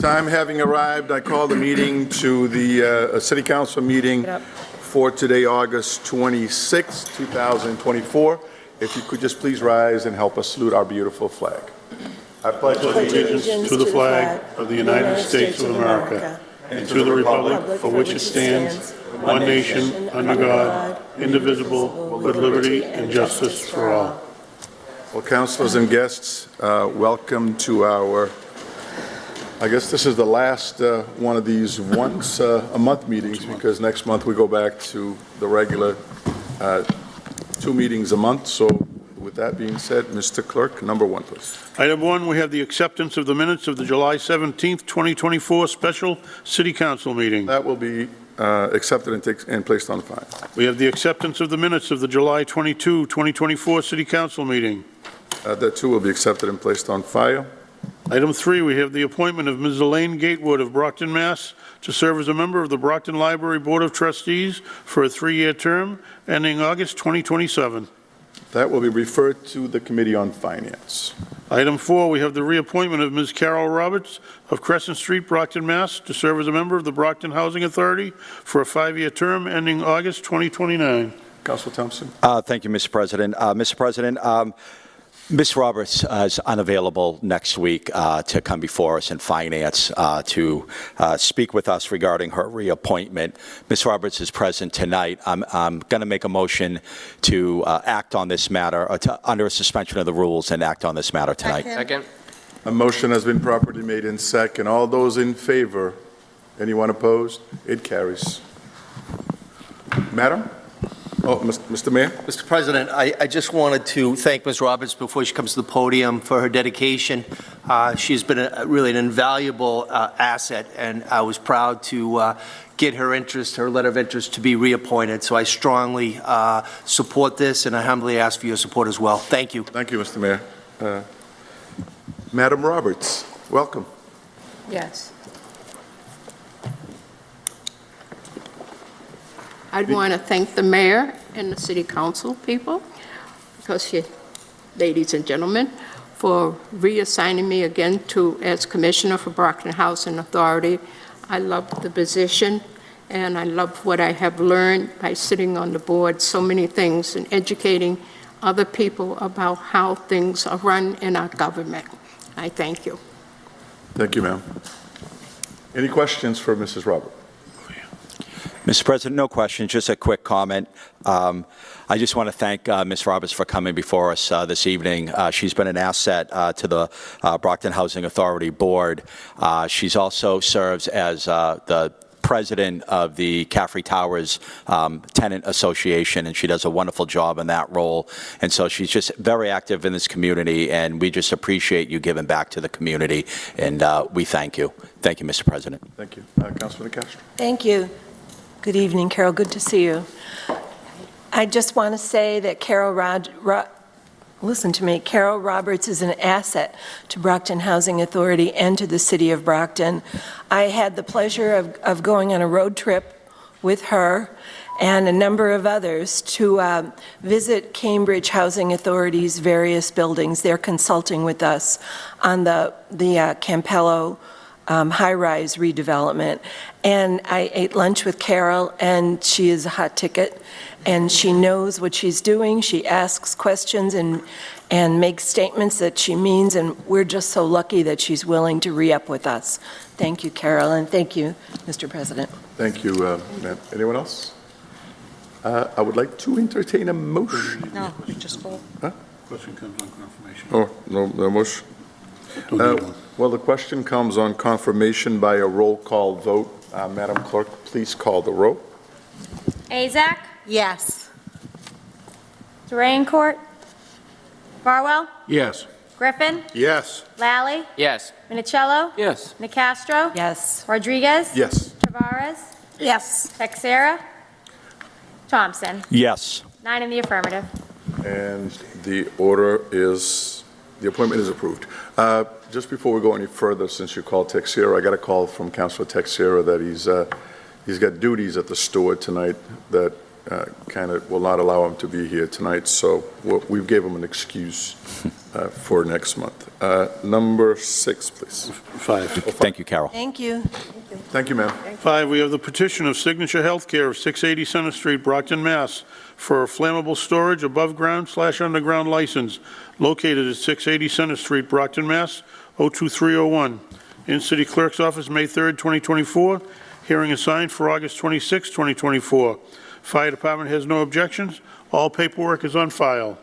Time having arrived, I call the meeting to the City Council meeting for today, August 26, 2024. If you could just please rise and help us salute our beautiful flag. I pledge allegiance to the flag of the United States of America and to the republic for which it stands, one nation, under God, indivisible, with liberty and justice for all. Well, councilors and guests, welcome to our, I guess this is the last one of these once a month meetings, because next month we go back to the regular 2 meetings a month. So with that being said, Mr. Clerk, number 1, please. Item 1, we have the acceptance of the minutes of the July 17th, 2024 special City Council meeting. That will be accepted and placed on file. We have the acceptance of the minutes of the July 22, 2024 City Council meeting. That too will be accepted and placed on file. Item 3, we have the appointment of Ms. Elaine Gatewood of Brockton, Mass. to serve as a member of the Brockton Library Board of Trustees for a 3-year term ending August 2027. That will be referred to the Committee on Finance. Item 4, we have the reappointment of Ms. Carol Roberts of Crescent Street, Brockton, Mass. to serve as a member of the Brockton Housing Authority for a 5-year term ending August 2029. Councilor Thompson. Thank you, Mr. President. Mr. President, Ms. Roberts is unavailable next week to come before us in Finance to speak with us regarding her reappointment. Ms. Roberts is present tonight. I'm going to make a motion to act on this matter, under a suspension of the rules, and act on this matter tonight. Second. A motion has been properly made in second. All those in favor? Anyone opposed? It carries. Madam? Oh, Mr. Mayor? Mr. President, I just wanted to thank Ms. Roberts before she comes to the podium for her dedication. She's been really an invaluable asset, and I was proud to get her interest, her letter of interest, to be reappointed. So I strongly support this, and I humbly ask for your support as well. Thank you. Thank you, Mr. Mayor. Madam Roberts, welcome. Yes. I'd want to thank the mayor and the city council people, because you, ladies and gentlemen, for reassigning me again as commissioner for Brockton Housing Authority. I love the position, and I love what I have learned by sitting on the board, so many things, and educating other people about how things are run in our government. I thank you. Thank you, ma'am. Any questions for Mrs. Roberts? Mr. President, no questions, just a quick comment. I just want to thank Ms. Roberts for coming before us this evening. She's been an asset to the Brockton Housing Authority Board. She's also serves as the president of the Caffrey Towers Tenant Association, and she does a wonderful job in that role. And so she's just very active in this community, and we just appreciate you giving back to the community, and we thank you. Thank you, Mr. President. Thank you. Councilor Castro. Thank you. Good evening, Carol. Good to see you. I just want to say that Carol Roberts is an asset to Brockton Housing Authority and to the city of Brockton. I had the pleasure of going on a road trip with her and a number of others to visit Cambridge Housing Authority's various buildings. They're consulting with us on the Campello high-rise redevelopment. And I ate lunch with Carol, and she is a hot ticket, and she knows what she's doing. She asks questions and makes statements that she means, and we're just so lucky that she's willing to re-up with us. Thank you, Carol, and thank you, Mr. President. Thank you, ma'am. Anyone else? I would like to entertain a motion. No, just vote. Huh? Question comes on confirmation. Oh, no motion. Don't need one. Well, the question comes on confirmation by a roll call vote. Madam Clerk, please call the roll. Azak? Yes. Durancourt? Barwell? Yes. Griffin? Yes. Lally? Yes. Minicello? Yes. Nicastro? Yes. Rodriguez? Yes. Tavares? Yes. Texera? Thompson? Yes. 9 in the affirmative. And the appointment is approved. Just before we go any further, since you called Texera, I got a call from Councilor Texera that he's got duties at the store tonight that kind of will not allow him to be here tonight, so we gave him an excuse. for next month. Number 6, please. 5. Thank you, Carol. Thank you. Thank you, ma'am. 5, we have the petition of Signature Healthcare of 680 Center Street, Brockton, Mass. for a flammable storage above-ground/underground license located at 680 Center Street, Brockton, Mass. 02301. In City Clerk's Office, May 3rd, 2024. Hearing assigned for August 26, 2024. Fire Department has no objections. All paperwork is on file.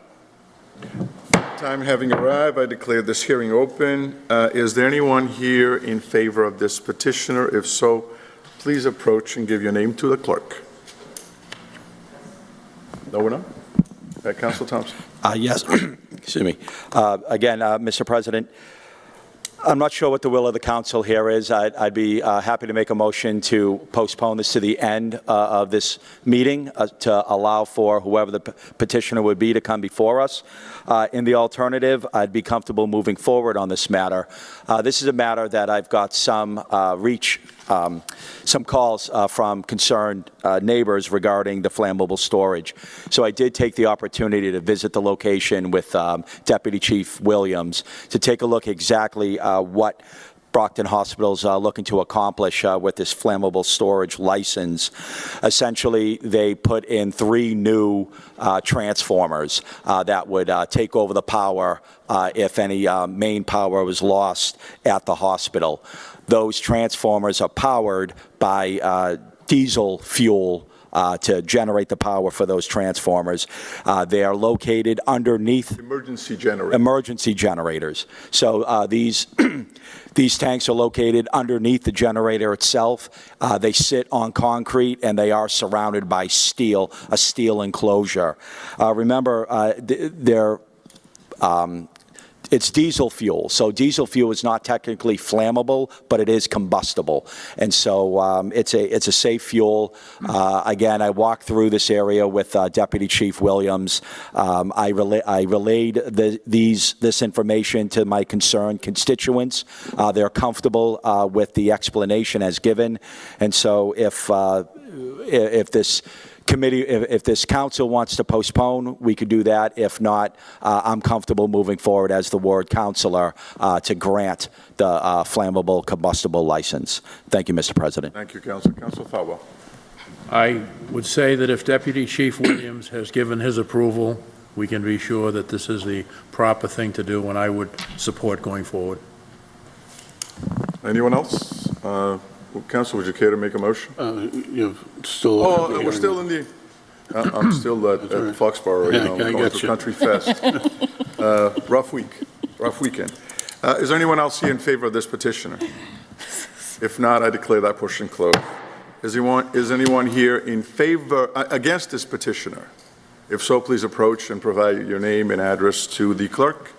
Time having arrived, I declare this hearing open. Is there anyone here in favor of this petitioner? If so, please approach and give your name to the clerk. No one else? Councilor Thompson. Yes, excuse me. Again, Mr. President, I'm not sure what the will of the council here is. I'd be happy to make a motion to postpone this to the end of this meeting to allow for whoever the petitioner would be to come before us. In the alternative, I'd be comfortable moving forward on this matter. This is a matter that I've got some calls from concerned neighbors regarding the flammable storage. So I did take the opportunity to visit the location with Deputy Chief Williams to take a look exactly what Brockton Hospital's looking to accomplish with this flammable storage license. Essentially, they put in 3 new transformers that would take over the power if any main power was lost at the hospital. Those transformers are powered by diesel fuel to generate the power for those transformers. They are located underneath emergency generators. So these these tanks are located underneath the generator itself. They sit on concrete and they are surrounded by steel, a steel enclosure. Remember, it's diesel fuel, so diesel fuel is not technically flammable, but it is combustible, and so it's a safe fuel. Again, I walked through this area with Deputy Chief Williams. I relayed this information to my concerned constituents. They're comfortable with the explanation as given, and so if this committee, if this council wants to postpone, we could do that. If not, I'm comfortable moving forward as the ward councilor to grant the flammable combustible license. Thank you, Mr. President. Thank you, Councilor. Councilor Falwell. I would say that if Deputy Chief Williams has given his approval, we can be sure that this is the proper thing to do, and I would support going forward. Anyone else? Council, would you care to make a motion? You've still. We're still in the. I'm still at Foxborough, going to Country Fest. Rough weekend. Is there anyone else here in favor of this petitioner? If not, I declare that portion closed. Is anyone here in favor against this petitioner? If so, please approach and provide your name and address to the clerk.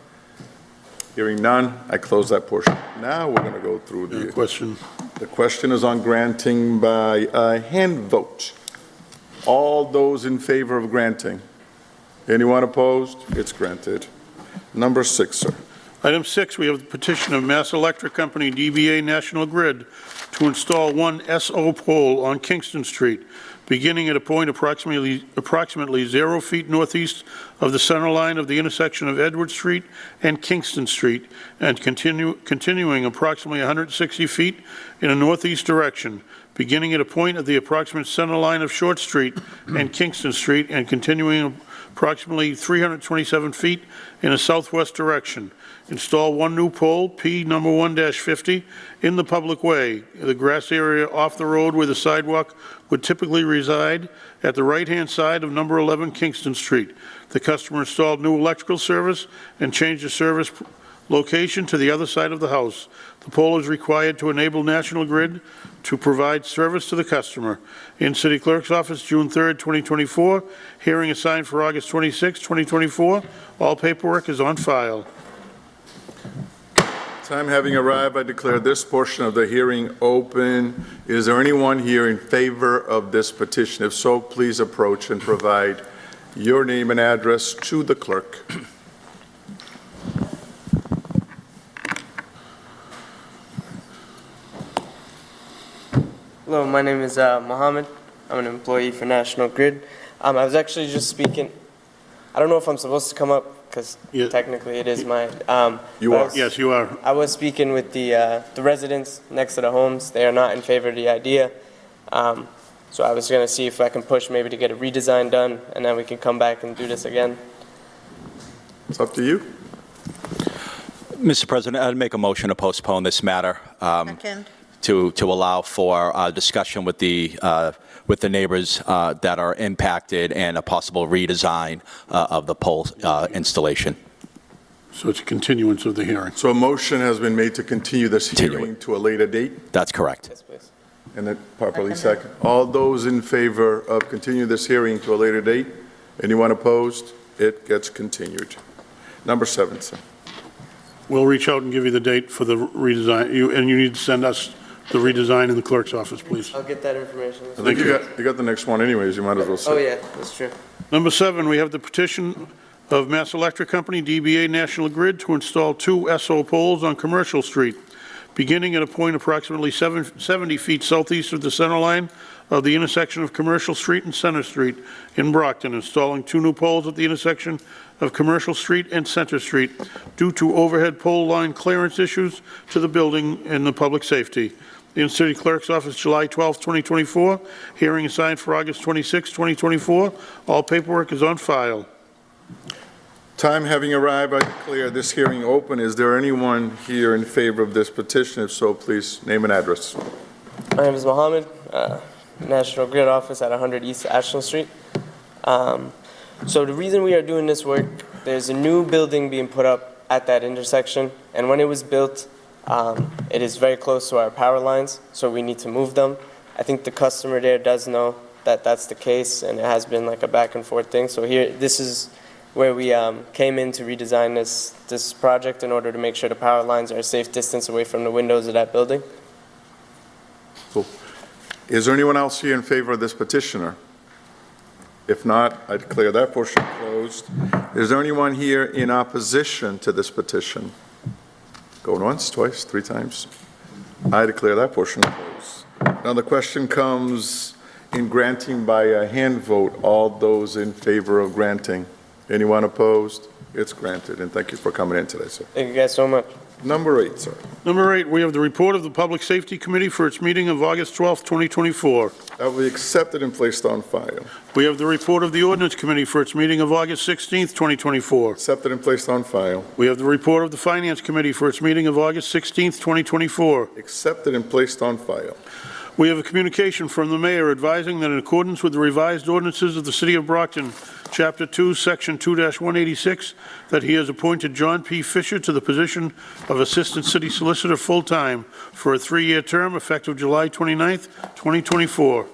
Hearing none, I close that portion. Now we're going to go through the question. The question is on granting by a hand vote. All those in favor of granting? Anyone opposed? It's granted. Number 6, sir. Item 6, we have the petition of Mass Electric Company, DBA National Grid, to install one SO pole on Kingston Street, beginning at a point approximately 0 feet northeast of the center line of the intersection of Edward Street and Kingston Street, and continuing approximately 160 feet in a northeast direction, beginning at a point at the approximate center line of Short Street and Kingston Street, and continuing approximately 327 feet in a southwest direction. Install one new pole, P number 1-50, in the public way, the grass area off the road where the sidewalk would typically reside, at the right-hand side of number 11 Kingston Street. The customer installed new electrical service and changed the service location to the other side of the house. The pole is required to enable National Grid to provide service to the customer. In City Clerk's Office, June 3rd, 2024. Hearing assigned for August 26, 2024. All paperwork is on file. Time having arrived, I declare this portion of the hearing open. Is there anyone here in favor of this petition? If so, please approach and provide your name and address to the clerk. Hello, my name is Mohammed. I'm an employee for National Grid. I was actually just speaking. I don't know if I'm supposed to come up because Yeah. technically it is mine. You but I are. was- Yes, you are. I was speaking with the residents next to the homes. They are not in favor of the idea. So I was gonna see if I can push maybe to get a redesign done, and then we can come back and do this again. It's up to you. Mr. President, I'd make a motion to postpone this matter Second. to allow for discussion with the neighbors that are impacted and a possible redesign of the pole installation. So it's a continuance of the hearing. So a motion has been made to continue this Continue it. hearing to a later date, That's correct. Yes, please. and it properly second. All those in favor of continuing this hearing to a later date? Anyone opposed? It gets continued. Number 7, sir. We'll reach out and give you the date for the redesign, and you need to send us the redesign in the clerk's office, please. I'll get that information. I think you got the next one anyways, you might as well say. Oh, yeah, that's true. Number 7, we have the petition of Mass Electric Company, DBA National Grid, to install 2 SO poles on Commercial Street, beginning at a point approximately 70 feet southeast of the center line of the intersection of Commercial Street and Center Street in Brockton, installing 2 new poles at the intersection of Commercial Street and Center Street due to overhead pole line clearance issues to the building and the public safety. In City Clerk's Office, July 12, 2024. Hearing assigned for August 26, 2024. All paperwork is on file. Time having arrived, I declare this hearing open. Is there anyone here in favor of this petition? If so, please name and address. My name is Mohammed, National Grid Office at 100 East Ashland Street. So the reason we are doing this work, there's a new building being put up at that intersection, and when it was built, it is very close to our power lines, so we need to move them. I think the customer there does know that that's the case, and it has been like a back and forth thing. So here, this is where we came in to redesign this project in order to make sure the power lines are a safe distance away from the windows of that building. Cool. Is there anyone else here in favor of this petitioner? If not, I declare that portion closed. Is there anyone here in opposition to this petition? Going once, twice, 3 times? I declare that portion closed. Now the question comes in granting by a hand vote. All those in favor of granting? Anyone opposed? It's granted, and thank you for coming in today, sir. Thank you guys so much. Number 8, sir. Number 8, we have the report of the Public Safety Committee for its meeting of August 12, 2024. That will be accepted and placed on file. We have the report of the Ordinance Committee for its meeting of August 16, 2024. Accepted and placed on file. We have the report of the Finance Committee for its meeting of August 16, 2024. Accepted and placed on file. We have a communication from the mayor advising that in accordance with the revised ordinances of the City of Brockton, Chapter 2, Section 2-186, that he has appointed John P. Fisher to the position of Assistant City Solicitor full-time for a 3-year term effective July 29, 2024.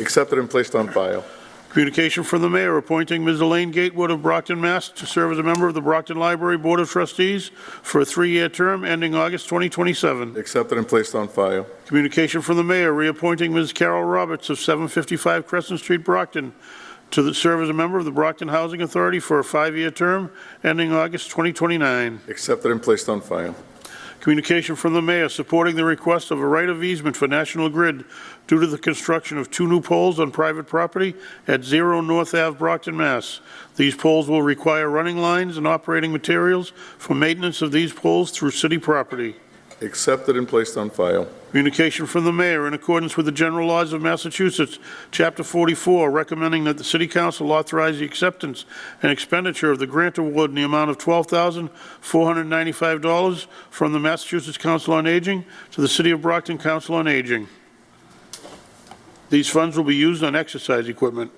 Accepted and placed on file. Communication from the mayor appointing Ms. Elaine Gatewood of Brockton, Mass. to serve as a member of the Brockton Library Board of Trustees for a 3-year term ending August 2027. Accepted and placed on file. Communication from the mayor reappointing Ms. Carol Roberts of 755 Crescent Street, Brockton, to serve as a member of the Brockton Housing Authority for a 5-year term ending August 2029. Accepted and placed on file. Communication from the mayor supporting the request of a right of easement for National Grid due to the construction of 2 new poles on private property at 0 North Ave, Brockton, Mass. These poles will require running lines and operating materials for maintenance of these poles through city property. Accepted and placed on file. Communication from the mayor in accordance with the general laws of Massachusetts, Chapter 44, recommending that the City Council authorize the acceptance and expenditure of the grant award in the amount of $12,495 from the Massachusetts Council on Aging to the City of Brockton Council on Aging. These funds will be used on exercise equipment.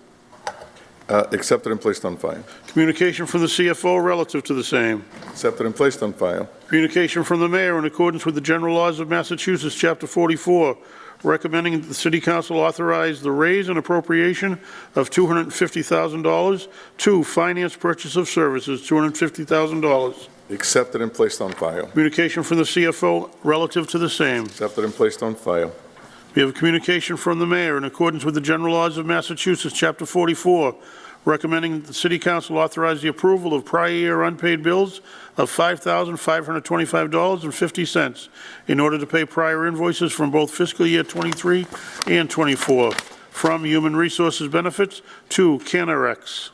Accepted and placed on file. Communication from the CFO relative to the same. Accepted and placed on file. Communication from the mayor in accordance with the general laws of Massachusetts, Chapter 44, recommending that the City Council authorize the raise and appropriation of $250,000 to finance purchase of services, $250,000. Accepted and placed on file. Communication from the CFO relative to the same. Accepted and placed on file. We have a communication from the mayor in accordance with the general laws of Massachusetts, Chapter 44, recommending that the City Council authorize the approval of prior year unpaid bills of $5,525.50 in order to pay prior invoices from both fiscal year 23 and 24 from Human Resources Benefits to Canarex.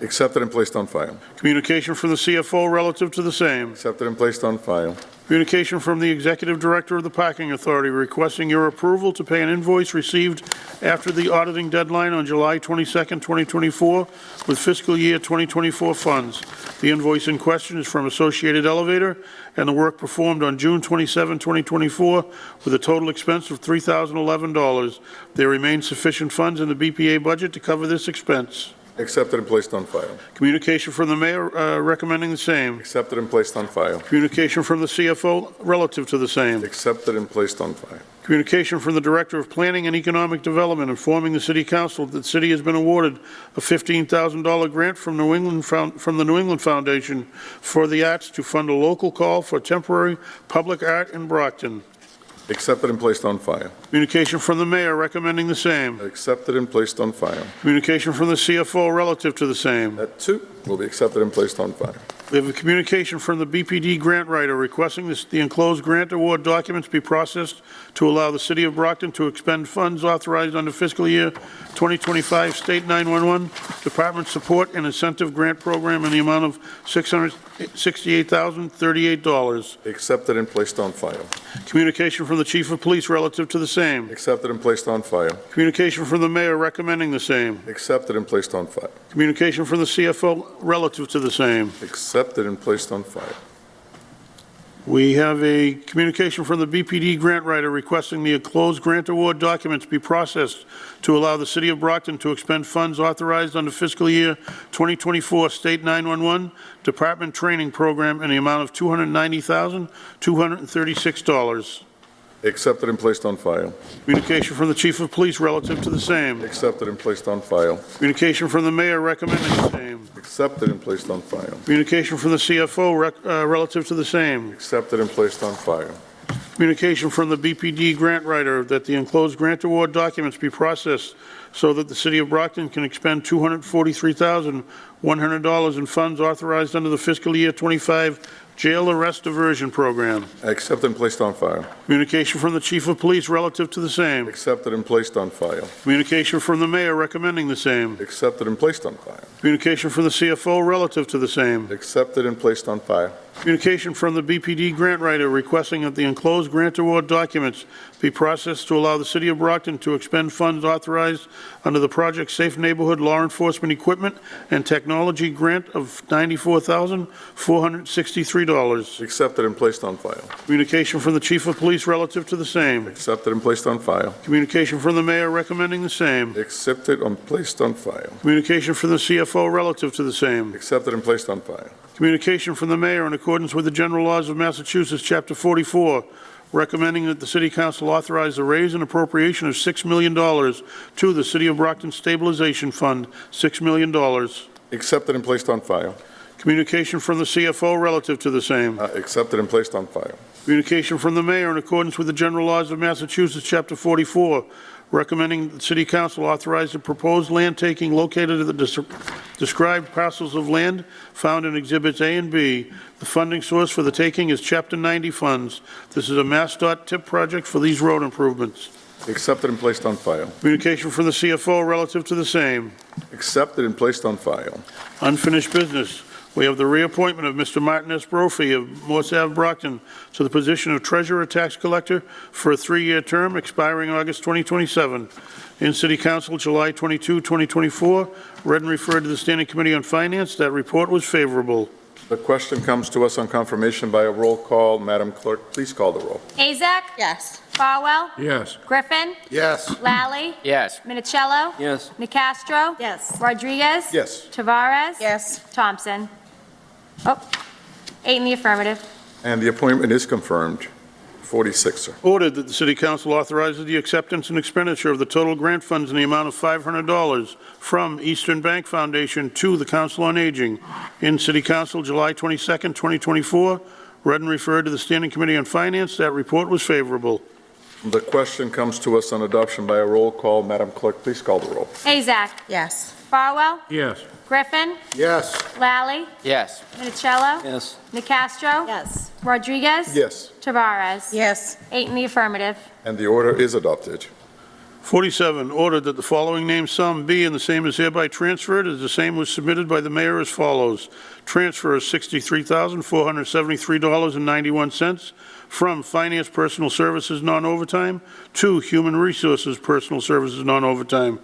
Accepted and placed on file. Communication from the CFO relative to the same. Accepted and placed on file. Communication from the Executive Director of the Parking Authority requesting your approval to pay an invoice received after the auditing deadline on July 22nd, 2024, with fiscal year 2024 funds. The invoice in question is from Associated Elevator and the work performed on June 27, 2024, with a total expense of $3,011. There remain sufficient funds in the BPA budget to cover this expense. Accepted and placed on file. Communication from the Mayor recommending the same. Accepted and placed on file. Communication from the CFO relative to the same. Accepted and placed on file. Communication from the Director of Planning and Economic Development informing the City Council that the city has been awarded a $15,000 grant from the New England Foundation for the Arts to fund a local call for temporary public art in Brockton. Accepted and placed on file. Communication from the Mayor recommending the same. Accepted and placed on file. Communication from the CFO relative to the same. That too will be accepted and placed on file. We have a communication from the BPD grant writer requesting the enclosed grant award documents be processed to allow the City of Brockton to expend funds authorized under fiscal year 2025 State 911 Department Support and Incentive Grant Program in the amount of $668,038. Accepted and placed on file. Communication from the Chief of Police relative to the same. Accepted and placed on file. Communication from the Mayor recommending the same. Accepted and placed on file. Communication from the CFO relative to the same. Accepted and placed on file. We have a communication from the BPD grant writer requesting the enclosed grant award documents be processed to allow the City of Brockton to expend funds authorized under fiscal year 2024 State 911 Department Training Program in the amount of $290,236. Accepted and placed on file. Communication from the Chief of Police relative to the same. Accepted and placed on file. Communication from the Mayor recommending the same. Accepted and placed on file. Communication from the CFO relative to the same. Accepted and placed on file. Communication from the BPD grant writer that the enclosed grant award documents be processed so that the City of Brockton can expend $243,100 in funds authorized under the fiscal year 25 jail arrest diversion program. Accepted and placed on file. Communication from the Chief of Police relative to the same. Accepted and placed on file. Communication from the Mayor recommending the same. Accepted and placed on file. Communication from the CFO relative to the same. Accepted and placed on file. Communication from the BPD grant writer requesting that the enclosed grant award documents be processed to allow the City of Brockton to expend funds authorized under the Project Safe Neighborhood Law Enforcement Equipment and Technology Grant of $94,463. Accepted and placed on file. Communication from the Chief of Police relative to the same. Accepted and placed on file. Communication from the Mayor recommending the same. Accepted and placed on file. Communication from the CFO relative to the same. Accepted and placed on file. Communication from the Mayor in accordance with the general laws of Massachusetts, Chapter 44, recommending that the City Council authorize the raise and appropriation of $6 million to the City of Brockton Stabilization Fund, $6 million. Accepted and placed on file. Communication from the CFO relative to the same. Accepted and placed on file. Communication from the Mayor in accordance with the general laws of Massachusetts, Chapter 44, recommending that the City Council authorize the proposed land taking located at the described parcels of land found in Exhibits A and B. The funding source for the taking is Chapter 90 funds. This is a MassDOT tip project for these road improvements. Accepted and placed on file. Communication from the CFO relative to the same. Accepted and placed on file. Unfinished business. We have the reappointment of Mr. Martin S. Brophy of Morse Ave, Brockton, to the position of Treasurer Tax Collector for a 3-year term expiring August 2027. In City Council, July 22, 2024. Read and referred to the Standing Committee on Finance. That report was favorable. The question comes to us on confirmation by a roll call. Madam Clerk, please call the roll. Azak? Yes. Farwell? Yes. Griffin? Yes. Lally? Yes. Minicello? Yes. Nicastro? Yes. Rodriguez? Yes. Tavares? Yes. Thompson? 8 in the affirmative. And the appointment is confirmed. 46, sir. Ordered that the City Council authorizes the acceptance and expenditure of the total grant funds in the amount of $500 from Eastern Bank Foundation to the Council on Aging. In City Council, July 22nd, 2024. Read and referred to the Standing Committee on Finance. That report was favorable. The question comes to us on adoption by a roll call. Madam Clerk, please call the roll. Azak? Yes. Farwell? Yes. Griffin? Yes. Lally? Yes. Minicello? Yes. Nicastro? Yes. Rodriguez? Yes. Tavares? Yes. 8 in the affirmative. And the order is adopted. 47, ordered that the following named sum be and the same is hereby transferred as the same was submitted by the mayor as follows. Transfer $63,473.91 from Finance Personal Services non-overtime to Human Resources Personal Services non-overtime.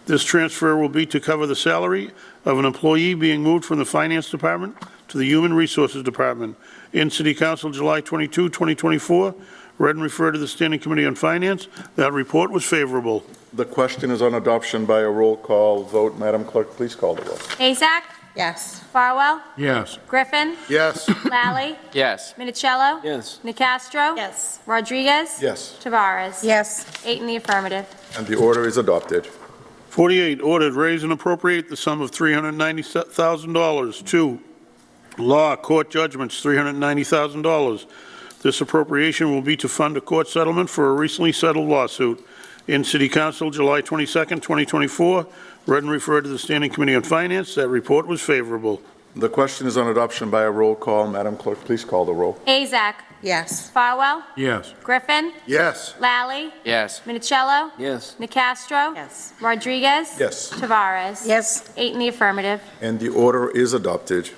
This transfer will be to cover the salary of an employee being moved from the Finance Department to the Human Resources Department. In City Council, July 22, 2024, read and referred to the Standing Committee on Finance. That report was favorable. The question is on adoption by a roll call vote. Madam Clerk, please call the roll. Azak? Yes. Farwell? Yes. Griffin? Yes. Lally? Yes. Minicello? Yes. Nicastro? Yes. Rodriguez? Yes. Tavares? Yes. 8 in the affirmative. And the order is adopted. 48, ordered raise and appropriate the sum of $390,000 to law court judgments, $390,000. This appropriation will be to fund a court settlement for a recently settled lawsuit. In City Council, July 22nd, 2024, read and referred to the Standing Committee on Finance. That report was favorable. The question is on adoption by a roll call. Madam Clerk, please call the roll. Azak? Yes. Farwell? Yes. Griffin? Yes. Lally? Yes. Minicello? Yes. Nicastro? Yes. Rodriguez? Yes. Tavares? Yes. 8 in the affirmative. And the order is adopted.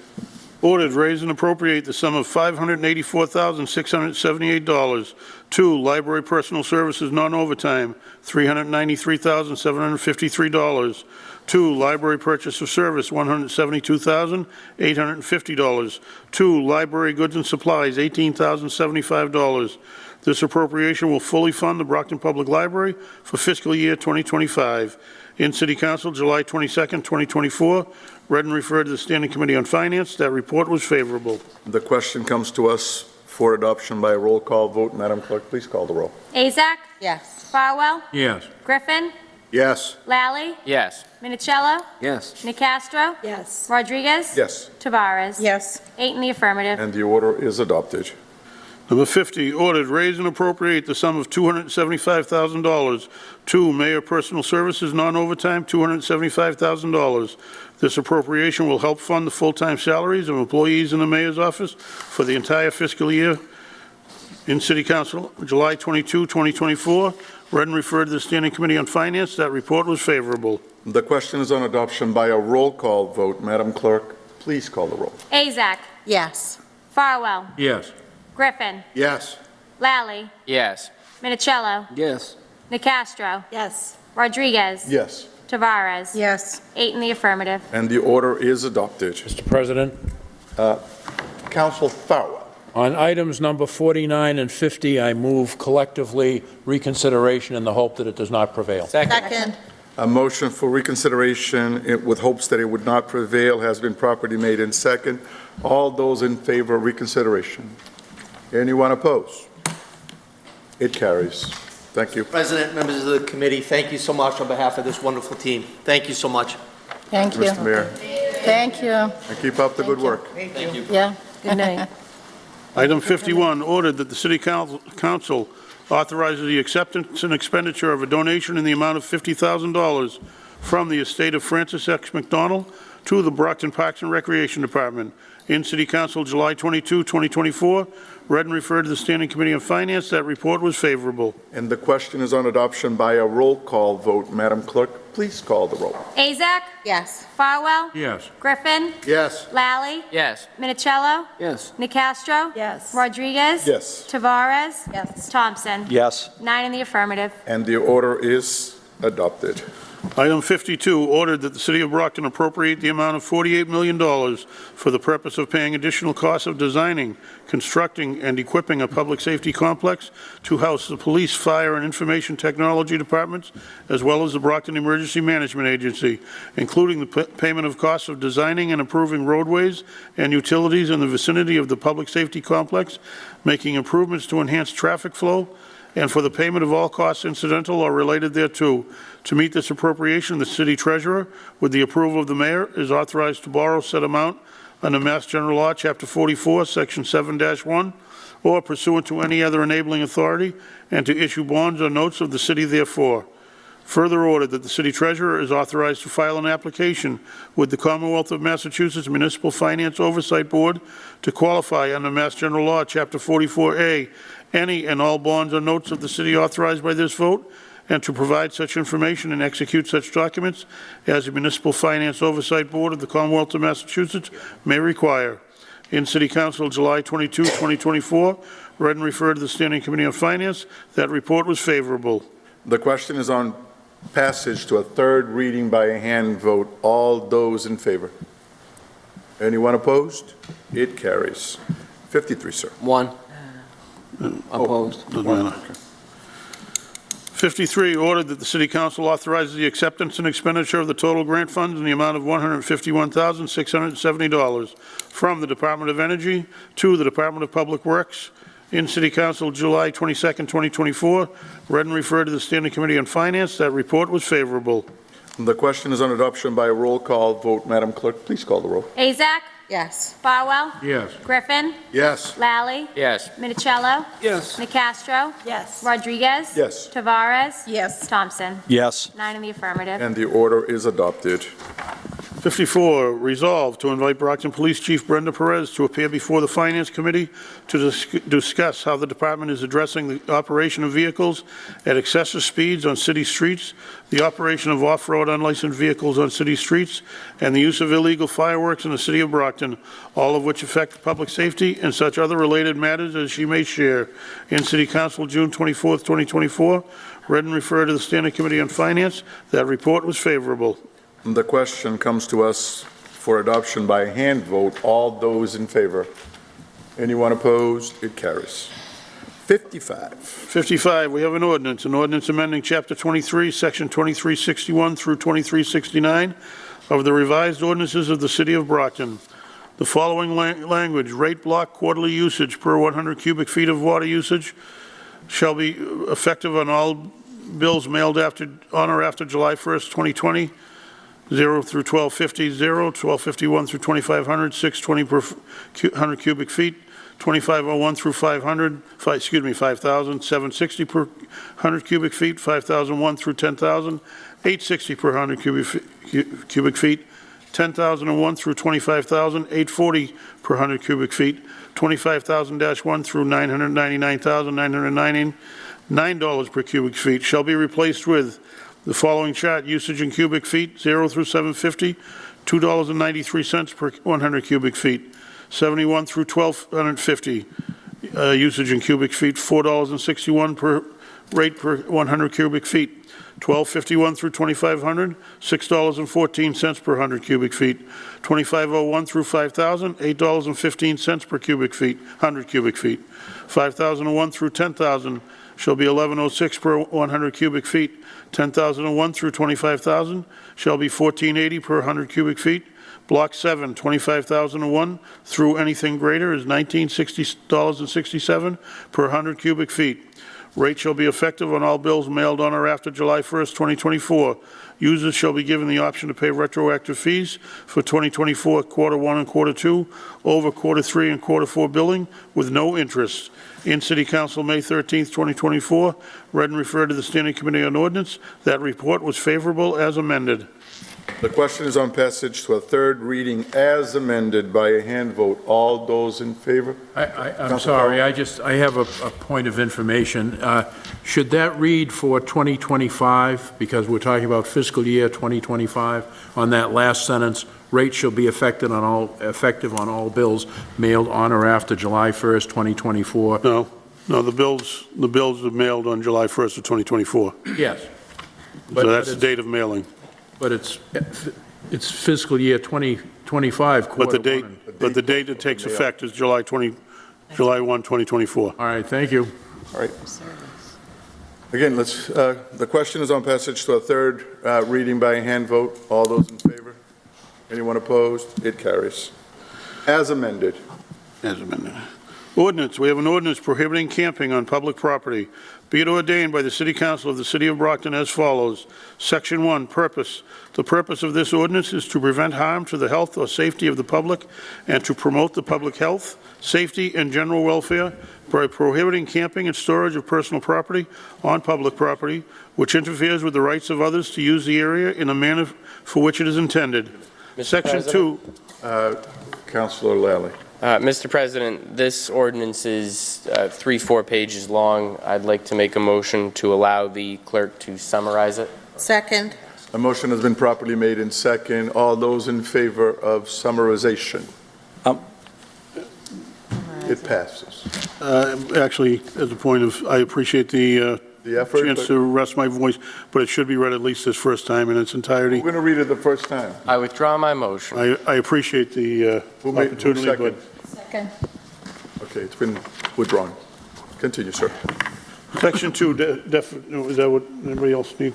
Ordered raise and appropriate the sum of $584,678 to Library Personal Services non-overtime, $393,753. To Library Purchase of Service, $172,850. To Library Goods and Supplies, $18,075. This appropriation will fully fund the Brockton Public Library for fiscal year 2025. In City Council, July 22nd, 2024, read and referred to the Standing Committee on Finance. That report was favorable. The question comes to us for adoption by a roll call vote. Madam Clerk, please call the roll. Azak? Yes. Farwell? Yes. Griffin? Yes. Lally? Yes. Minicello? Yes. Nicastro? Yes. Rodriguez? Yes. Tavares? Yes. 8 in the affirmative. And the order is adopted. Number 50, ordered raise and appropriate the sum of $275,000 to Mayor Personal Services non-overtime, $275,000. This appropriation will help fund the full-time salaries of employees in the mayor's office for the entire fiscal year. In City Council, July 22, 2024, read and referred to the Standing Committee on Finance. That report was favorable. The question is on adoption by a roll call vote. Madam Clerk, please call the roll. Azak? Yes. Farwell? Yes. Griffin? Yes. Lally? Yes. Minicello? Yes. Nicastro? Yes. Rodriguez? Yes. Tavares? Yes. 8 in the affirmative. And the order is adopted. Mr. President, Council Farwell. on items number 49 and 50, I move collectively reconsideration in the hope that it does not prevail. Second. A motion for reconsideration with hopes that it would not prevail has been properly made in second. All those in favor of reconsideration? Anyone opposed? It carries. Thank you. President, members of the committee, thank you so much on behalf of this wonderful team. Thank you so much. Thank you. Mr. Mayor, Thank you. and keep up the good work. Yeah. Good night. Item 51, ordered that the City Council authorizes the acceptance and expenditure of a donation in the amount of $50,000 from the estate of Francis X. McDonald to the Brockton Parks and Recreation Department. In City Council, July 22, 2024, read and referred to the Standing Committee on Finance. That report was favorable. And the question is on adoption by a roll call vote. Madam Clerk, please call the roll. Azak? Yes. Farwell? Yes. Griffin? Yes. Lally? Yes. Minicello? Yes. Nicastro? Yes. Rodriguez? Yes. Tavares? Yes. Thompson? Yes. 9 in the affirmative. And the order is adopted. Item 52, ordered that the City of Brockton appropriate the amount of $48 million for the purpose of paying additional costs of designing, constructing, and equipping a public safety complex to house the police, fire, and information technology departments, as well as the Brockton Emergency Management Agency, including the payment of costs of designing and improving roadways and utilities in the vicinity of the public safety complex, making improvements to enhance traffic flow, and for the payment of all costs incidental or related thereto. To meet this appropriation, the city treasurer, with the approval of the mayor, is authorized to borrow said amount under Mass General Law, Chapter 44, Section 7-1, or pursuant to any other enabling authority, and to issue bonds or notes of the city therefore. Further ordered that the city treasurer is authorized to file an application with the Commonwealth of Massachusetts Municipal Finance Oversight Board to qualify under Mass General Law, Chapter 44A, any and all bonds or notes of the city authorized by this vote, and to provide such information and execute such documents as the Municipal Finance Oversight Board of the Commonwealth of Massachusetts may require. In City Council, July 22, 2024, read and referred to the Standing Committee on Finance. That report was favorable. The question is on passage to a third reading by a hand vote. All those in favor? Anyone opposed? It carries. 53, sir. One. Opposed. Doesn't matter. 53, ordered that the City Council authorizes the acceptance and expenditure of the total grant funds in the amount of $151,670 from the Department of Energy to the Department of Public Works. In City Council, July 22, 2024, read and referred to the Standing Committee on Finance. That report was favorable. The question is on adoption by a roll call vote. Madam Clerk, please call the roll. Azak? Yes. Farwell? Yes. Griffin? Yes. Lally? Yes. Minicello? Yes. Nacastro? Yes. Rodriguez? Yes. Tavares? Yes. Thompson? Yes. 9 in the affirmative. And the order is adopted. 54, resolved to invite Brockton Police Chief Brenda Perez to appear before the Finance Committee to discuss how the department is addressing the operation of vehicles at excessive speeds on city streets, the operation of off-road unlicensed vehicles on city streets, and the use of illegal fireworks in the city of Brockton, all of which affect public safety and such other related matters as she may share. In City Council, June 24, 2024, read and referred to the Standing Committee on Finance. That report was favorable. The question comes to us for adoption by hand vote. All those in favor? Anyone opposed? It carries. 55. 55, we have an ordinance amending Chapter 23, Section 2361 through 2369 of the revised ordinances of the City of Brockton. The following language, rate block quarterly usage per 100 cubic feet of water usage shall be effective on all bills mailed on or after July 1st, 2020, 0 through 1250, 0, 1251 through 2500, 620 per 100 cubic feet, 2501 through 500, 5,000, 760 per 100 cubic feet, 5,001 through 10,000, 860 per 100 cubic feet, 10,001 through 25,000, 840 per 100 cubic feet, 25,000-1 through 999,999 $9 per cubic feet shall be replaced with the following chart: usage in cubic feet, 0 through 750, $2.93 per 100 cubic feet. 71 through 1250, usage in cubic feet, $4.61 per rate per 100 cubic feet. 1251 through 2500, $6.14 per 100 cubic feet. 2501 through 5000, $8.15 per cubic feet, 100 cubic feet. 5001 through 10,000 shall be $11.06 per 100 cubic feet. 10,001 through 25,000 shall be $14.80 per 100 cubic feet. Block 7, 25,001 through anything greater is $19.60 per 100 cubic feet. Rate shall be effective on all bills mailed on or after July 1st, 2024. Users shall be given the option to pay retroactive fees for 2024 quarter 1 and quarter 2 over quarter 3 and quarter 4 billing with no interest. In City Council, May 13th, 2024, read and referred to the Standing Committee on Ordinance. That report was favorable as amended. The question is on passage to a third reading as amended by a hand vote. All those in favor? I'm sorry, I have a point of information. Should that read for 2025, because we're talking about fiscal year 2025, on that last sentence, rate shall be effective on all bills mailed on or after July 1st, 2024? No, the bills are mailed on July 1st of 2024. Yes. So that's the date of mailing. But it's fiscal year 2025, But quarter the date it takes effect is July 1, 2024. All right, thank you. All right. Again, the question is on passage to a third reading by a hand vote. All those in favor? Anyone opposed? It carries. As amended. As amended. Ordinance, we have an ordinance prohibiting camping on public property. Be it ordained by the City Council of the City of Brockton as follows. Section 1, purpose. The purpose of this ordinance is to prevent harm to the health or safety of the public and to promote the public health, safety, and general welfare by prohibiting camping and storage of personal property on public property, which interferes with the rights of others to use the area in a manner for which it is intended. Mr. Section President? 2. Councilor Lally. Mr. President, this ordinance is 3-4 pages long. I'd like to make a motion to allow the clerk to summarize it. Second. A motion has been properly made in second. All those in favor of summarization? It passes. Actually, as a point of, I appreciate the effort, chance to rest my voice, but it should be read at least this first time in its entirety. We're going to read it the first time. I withdraw my motion. I appreciate the Who made- who opportunity, but Second. Okay, it's been withdrawn. Continue, sir. Section 2, is that what anybody else need?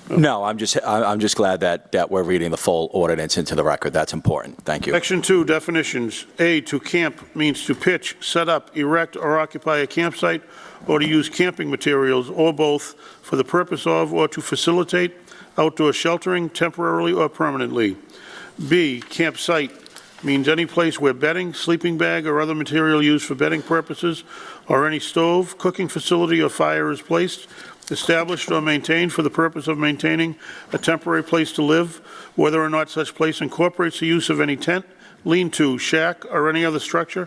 No, I'm just glad that we're reading the full ordinance into the record. That's important. Thank you. Section 2, definitions. A, to camp means to pitch, set up, erect, or occupy a campsite, or to use camping materials, or both, for the purpose of or to facilitate outdoor sheltering temporarily or permanently. B, campsite means any place where bedding, sleeping bag, or other material used for bedding purposes, or any stove, cooking facility, or fire is placed, established or maintained for the purpose of maintaining a temporary place to live, whether or not such place incorporates the use of any tent, lean-to, shack, or any other structure,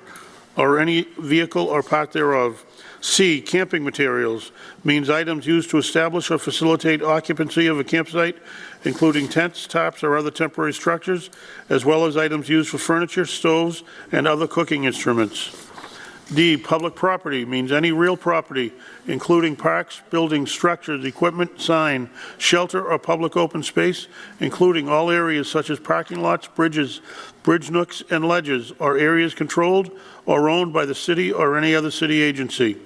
or any vehicle or part thereof. C, camping materials means items used to establish or facilitate occupancy of a campsite, including tents, tarps, or other temporary structures, as well as items used for furniture, stoves, and other cooking instruments. D, public property means any real property, including parks, buildings, structures, equipment, sign, shelter, or public open space, including all areas such as parking lots, bridges, bridge nooks, and ledges, or areas controlled or owned by the city or any other city agency.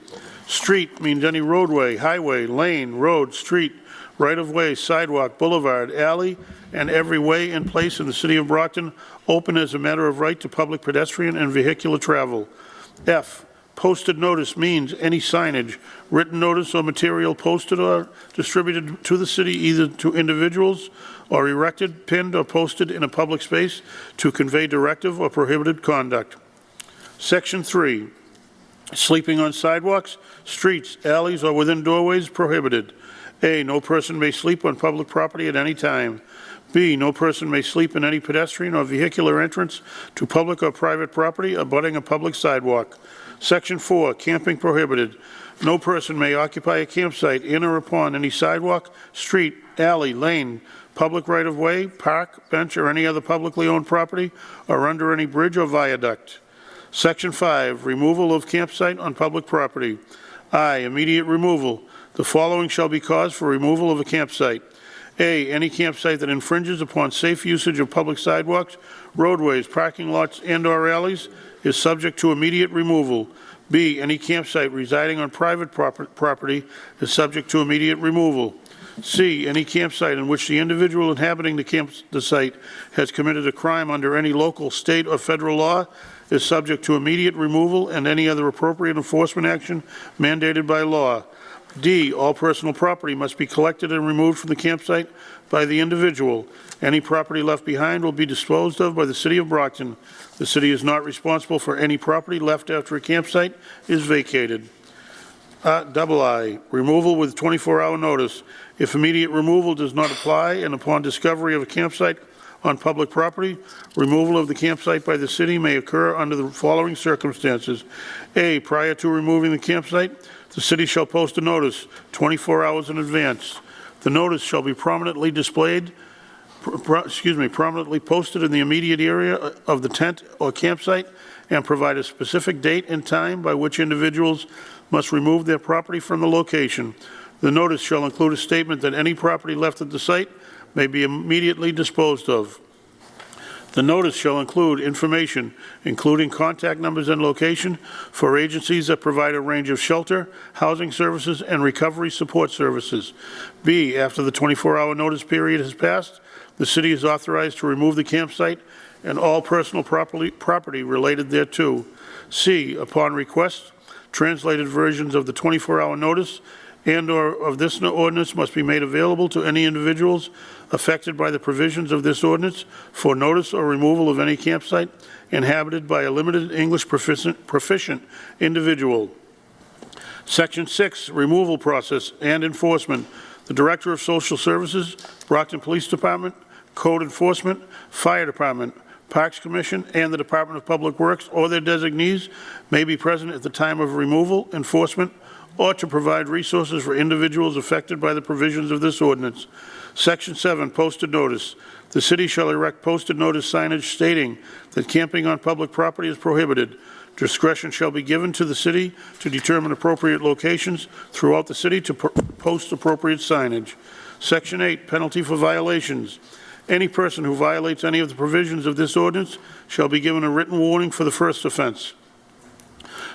Street means any roadway, highway, lane, road, street, right-of-way, sidewalk, boulevard, alley, and every way and place in the city of Brockton open as a matter of right to public pedestrian and vehicular travel. F, posted notice means any signage, written notice or material posted or distributed to the city either to individuals or erected, pinned, or posted in a public space to convey directive or prohibited conduct. Section 3, sleeping on sidewalks, streets, alleys, or within doorways prohibited. A, no person may sleep on public property at any time. B, no person may sleep in any pedestrian or vehicular entrance to public or private property abutting a public sidewalk. Section 4, camping prohibited. No person may occupy a campsite in or upon any sidewalk, street, alley, lane, public right-of-way, park, bench, or any other publicly owned property, or under any bridge or viaduct. Section 5, removal of campsite on public property. I, immediate removal. The following shall be cause for removal of a campsite. A, any campsite that infringes upon safe usage of public sidewalks, roadways, parking lots, and/or alleys is subject to immediate removal. B, any campsite residing on private property is subject to immediate removal. C, any campsite in which the individual inhabiting the site has committed a crime under any local, state, or federal law is subject to immediate removal and any other appropriate enforcement action mandated by law. D, all personal property must be collected and removed from the campsite by the individual. Any property left behind will be disposed of by the City of Brockton. The city is not responsible for any property left after a campsite is vacated. I, removal with 24-hour notice. If immediate removal does not apply and upon discovery of a campsite on public property, removal of the campsite by the city may occur under the following circumstances. A, prior to removing the campsite, the city shall post a notice 24 hours in advance. The notice shall be prominently displayed, prominently posted in the immediate area of the tent or campsite and provide a specific date and time by which individuals must remove their property from the location. The notice shall include a statement that any property left at the site may be immediately disposed of. The notice shall include information, including contact numbers and location, for agencies that provide a range of shelter, housing services, and recovery support services. B, after the 24-hour notice period has passed, the city is authorized to remove the campsite and all personal property related thereto. C, upon request, translated versions of the 24-hour notice and/or of this ordinance must be made available to any individuals affected by the provisions of this ordinance for notice or removal of any campsite inhabited by a limited English proficient individual. Section 6, removal process and enforcement. The Director of Social Services, Brockton Police Department, Code Enforcement, Fire Department, Parks Commission, and the Department of Public Works or their designees may be present at the time of removal, enforcement, or to provide resources for individuals affected by the provisions of this ordinance. Section 7, posted notice. The city shall erect posted notice signage stating that camping on public property is prohibited. Discretion shall be given to the city to determine appropriate locations throughout the city to post appropriate signage. Section 8, penalty for violations. Any person who violates any of the provisions of this ordinance shall be given a written warning for the first offense.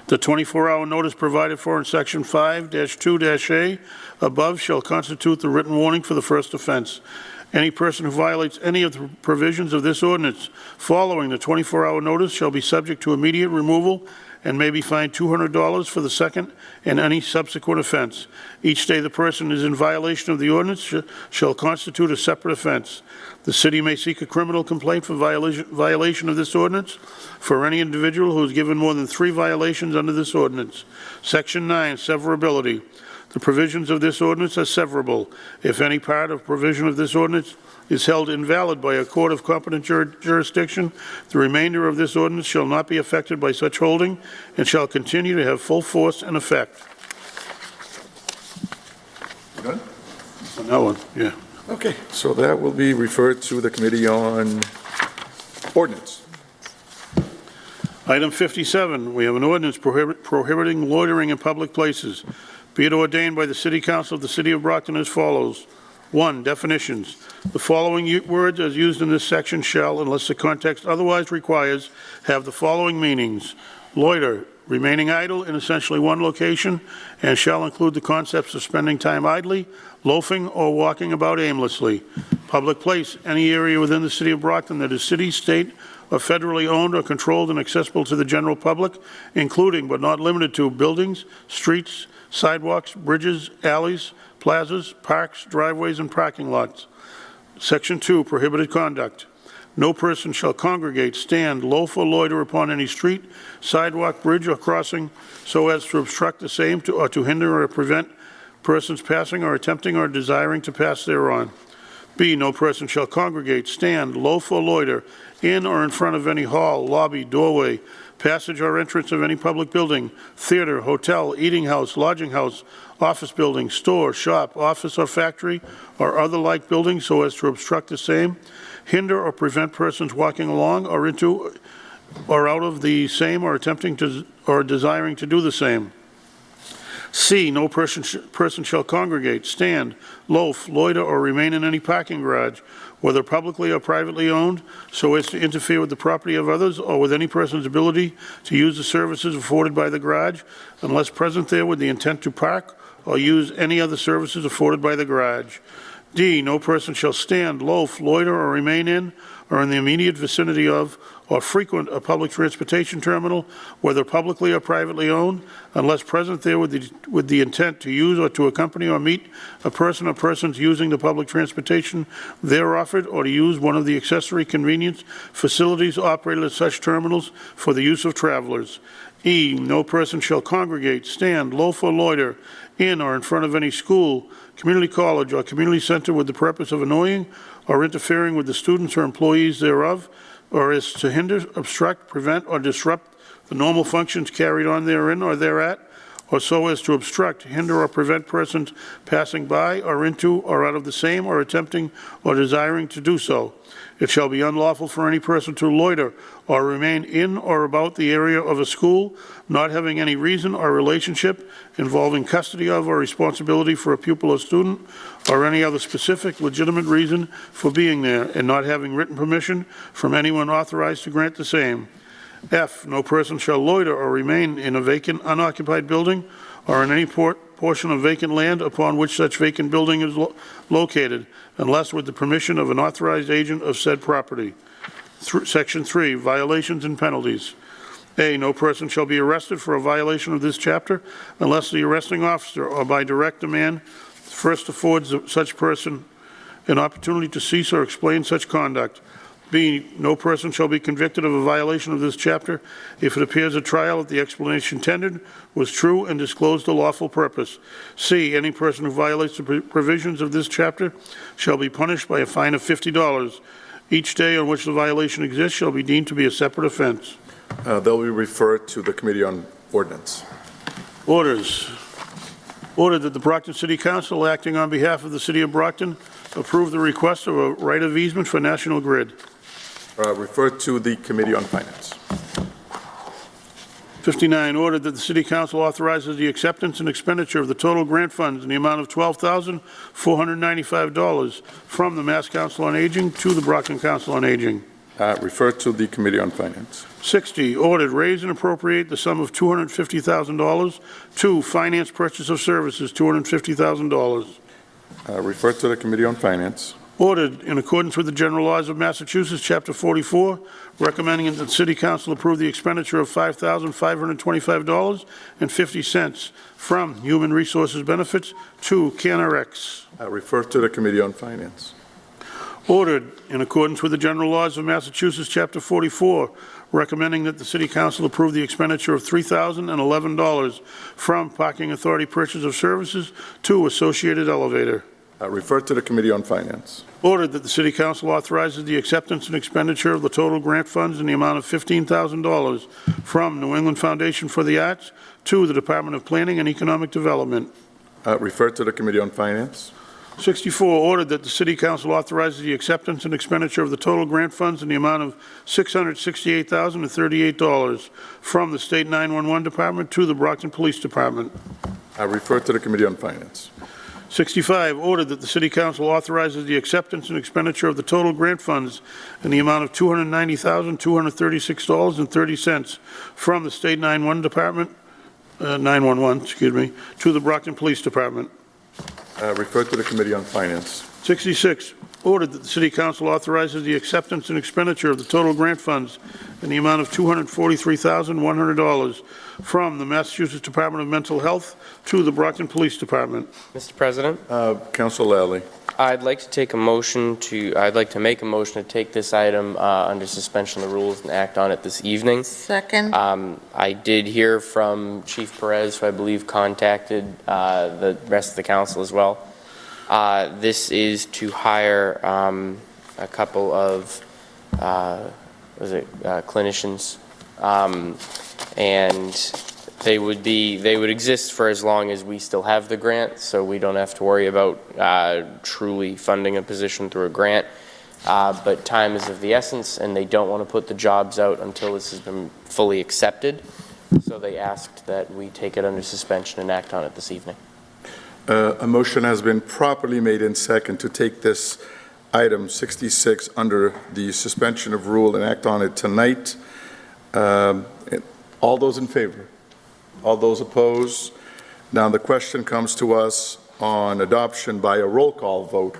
The 24-hour notice provided for in Section 5-2-A above shall constitute the written warning for the first offense. Any person who violates any of the provisions of this ordinance following the 24-hour notice shall be subject to immediate removal and may be fined $200 for the second and any subsequent offense. Each day the person is in violation of the ordinance shall constitute a separate offense. The city may seek a criminal complaint for violation of this ordinance for any individual who has given more than 3 violations under this ordinance. Section 9, severability. The provisions of this ordinance are severable. If any part of provision of this ordinance is held invalid by a court of competent jurisdiction, the remainder of this ordinance shall not be affected by such holding and shall continue to have full force and effect. Done? On that one, yeah. Okay, so that will be referred to the Committee on Ordinance. Item 57, we have an ordinance prohibiting loitering in public places. Be it ordained by the City Council of the City of Brockton as follows. 1, definitions. The following words as used in this section shall, unless the context otherwise requires, have the following meanings. Loiter, remaining idle in essentially one location, and shall include the concepts of spending time idly, loafing, or walking about aimlessly. Public place, any area within the City of Brockton that is city, state, or federally owned or controlled and accessible to the general public, including but not limited to buildings, streets, sidewalks, bridges, alleys, plazas, parks, driveways, and parking lots. Section 2, prohibited conduct. No person shall congregate, stand, loaf, or loiter upon any street, sidewalk, bridge, or crossing so as to obstruct the same or to hinder or prevent persons passing or attempting or desiring to pass thereon. B, no person shall congregate, stand, loaf, or loiter in or in front of any hall, lobby, doorway, passage or entrance of any public building, theater, hotel, eating house, lodging house, office building, store, shop, office or factory, or other like building so as to obstruct the same, hinder or prevent persons walking along or into or out of the same or attempting to or desiring to do the same. C, no person shall congregate, stand, loaf, loiter, or remain in any parking garage, whether publicly or privately owned, so as to interfere with the property of others or with any person's ability to use the services afforded by the garage, unless present there with the intent to park or use any other services afforded by the garage. D, no person shall stand, loaf, loiter, or remain in or in the immediate vicinity of or frequent a public transportation terminal, whether publicly or privately owned, unless present there with the intent to use or to accompany or meet a person or persons using the public transportation there offered, or to use one of the accessory convenience facilities operated at such terminals for the use of travelers. E, no person shall congregate, stand, loaf, or loiter in or in front of any school, community college, or community center with the purpose of annoying or interfering with the students or employees thereof, or is to hinder, obstruct, prevent, or disrupt the normal functions carried on therein or thereat, or so as to obstruct, hinder, or prevent persons passing by or into or out of the same or attempting or desiring to do so. It shall be unlawful for any person to loiter or remain in or about the area of a school, not having any reason or relationship involving custody of or responsibility for a pupil or student, or any other specific legitimate reason for being there, and not having written permission from anyone authorized to grant the same. F, no person shall loiter or remain in a vacant, unoccupied building or in any portion of vacant land upon which such vacant building is located, unless with the permission of an authorized agent of said property. Section 3, violations and penalties. A, no person shall be arrested for a violation of this chapter unless the arresting officer or by direct demand first affords such person an opportunity to cease or explain such conduct. B, no person shall be convicted of a violation of this chapter if it appears at trial that the explanation tendered was true and disclosed a lawful purpose. C, any person who violates the provisions of this chapter shall be punished by a fine of $50. Each day on which the violation exists shall be deemed to be a separate offense. They'll be referred to the Committee on Ordinance. Orders. Ordered that the Brockton City Council, acting on behalf of the City of Brockton, approve the request of a right of easement for National Grid. Referred to the Committee on Finance. 59, ordered that the City Council authorizes the acceptance and expenditure of the total grant funds in the amount of $12,495 from the Mass Council on Aging to the Brockton Council on Aging. Referred to the Committee on Finance. 60, ordered raise and appropriate the sum of $250,000 to finance purchase of services, $250,000. Referred to the Committee on Finance. Ordered in accordance with the general laws of Massachusetts, Chapter 44, recommending that the City Council approve the expenditure of $5,525.50 from Human Resources Benefits to CanRx. Referred to the Committee on Finance. Ordered in accordance with the general laws of Massachusetts, Chapter 44, recommending that the City Council approve the expenditure of $3,011 from Parking Authority purchase of services to Associated Elevator. Referred to the Committee on Finance. Ordered that the City Council authorizes the acceptance and expenditure of the total grant funds in the amount of $15,000 from New England Foundation for the Arts to the Department of Planning and Economic Development. Referred to the Committee on Finance. 64, ordered that the City Council authorizes the acceptance and expenditure of the total grant funds in the amount of $668,038 from the State 911 Department to the Brockton Police Department. Referred to the Committee on Finance. 65, ordered that the City Council authorizes the acceptance and expenditure of the total grant funds in the amount of $290,236.30 from the State 911 Department, 911, excuse me, to the Brockton Police Department. Referred to the Committee on Finance. 66, ordered that the City Council authorizes the acceptance and expenditure of the total grant funds in the amount of $243,100 from the Massachusetts Department of Mental Health to the Brockton Police Department. Mr. President, Council Lally. I'd like to make a motion to take this item under suspension of the rules and act on it this evening. Second. I did hear from Chief Perez, who I believe contacted the rest of the council as well. This is to hire a couple of clinicians, and they would exist for as long as we still have the grant, so we don't have to worry about truly funding a position through a grant. But time is of the essence, and they don't want to put the jobs out until this has been fully accepted. So they asked that we take it under suspension and act on it this evening. A motion has been properly made in second to take this item 66 under the suspension of rule and act on it tonight. All those in favor? All those opposed? Now the question comes to us on adoption by a roll call vote.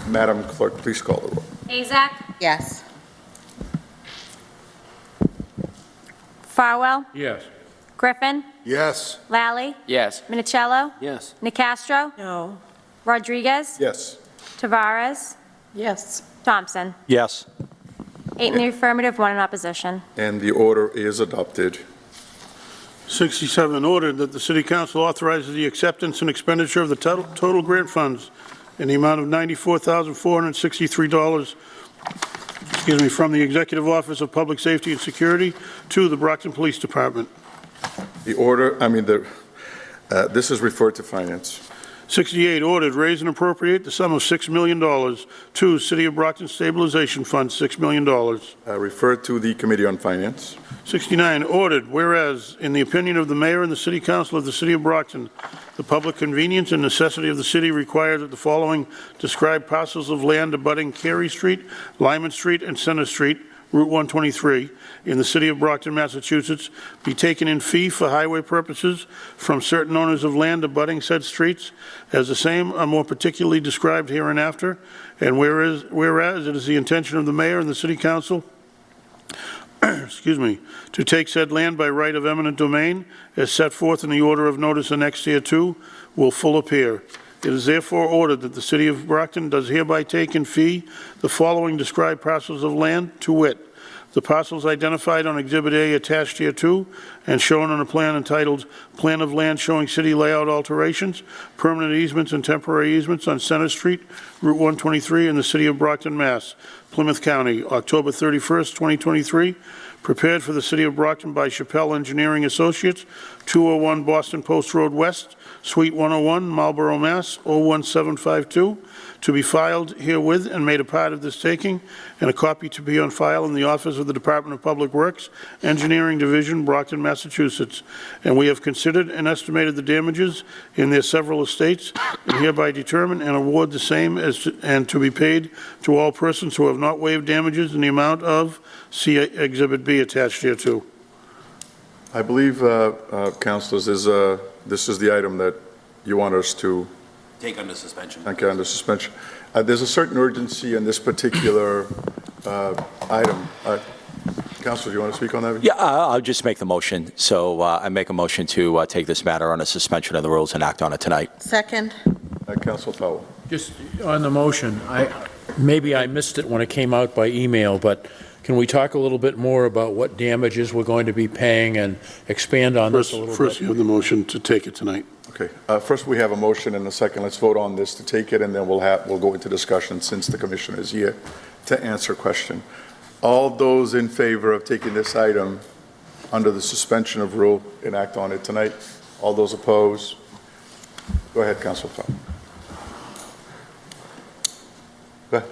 Madam Clerk, please call the roll. Azak? Yes. Farwell? Yes. Griffin? Yes. Lally? Yes. Minicello? Yes. Nicastro? No. Rodriguez? Yes. Tavares? Yes. Thompson? Yes. 8 in the affirmative, 1 in opposition. And the order is adopted. 67, ordered that the City Council authorizes the acceptance and expenditure of the total grant funds in the amount of $94,463, from the Executive Office of Public Safety and Security to the Brockton Police Department. The order, this is referred to Finance. 68, ordered raise and appropriate the sum of $6 million to City of Brockton Stabilization Fund, $6 million. Referred to the Committee on Finance. 69, ordered, whereas, in the opinion of the Mayor and the City Council of the City of Brockton, the public convenience and necessity of the city require that the following described parcels of land abutting Carey Street, Lyman Street, and Center Street, Route 123, in the City of Brockton, Massachusetts, be taken in fee for highway purposes from certain owners of land abutting said streets, as the same are more particularly described hereinafter, and whereas it is the intention of the Mayor and the City Council to take said land by right of eminent domain, as set forth in the order of notice annexed hereto, will full appear. It is therefore ordered that the City of Brockton does hereby take in fee the following described parcels of land, to wit, The parcels identified on Exhibit A attached here too and shown on a plan entitled Plan of Land Showing City Layout Alterations, Permanent Easements and Temporary Easements on Center Street, Route 123 in the city of Brockton, Mass., Plymouth County, October 31st, 2023. Prepared for the city of Brockton by Chappelle Engineering Associates, 201 Boston Post Road West, Suite 101, Marlborough, Mass. 01752, to be filed herewith and made a part of this taking, and a copy to be on file in the office of the Department of Public Works, Engineering Division, Brockton, Massachusetts. And we have considered and estimated the damages in their several estates, and hereby determine and award the same and to be paid to all persons who have not waived damages in the amount of, see Exhibit B attached here too. I believe, councilors, this is the item that you want us to Take under suspension. take under suspension. There's a certain urgency in this particular item. Councilor, do you want to speak on that? Yeah, I'll just make the motion. So I make a motion to take this matter on a suspension of the rules and act on it tonight. Second. Councilor Powell. Just on the motion, maybe I missed it when it came out by email, but can we talk a little bit more about what damages we're going to be paying and expand on this a little bit? First, you have the motion to take it tonight. Okay. First, we have a motion and a second. Let's vote on this to take it, and then we'll go into discussion since the commissioner is here to answer a question. All those in favor of taking this item under the suspension of rule and act on it tonight? All those opposed? Go ahead, Councilor Powell. Go ahead.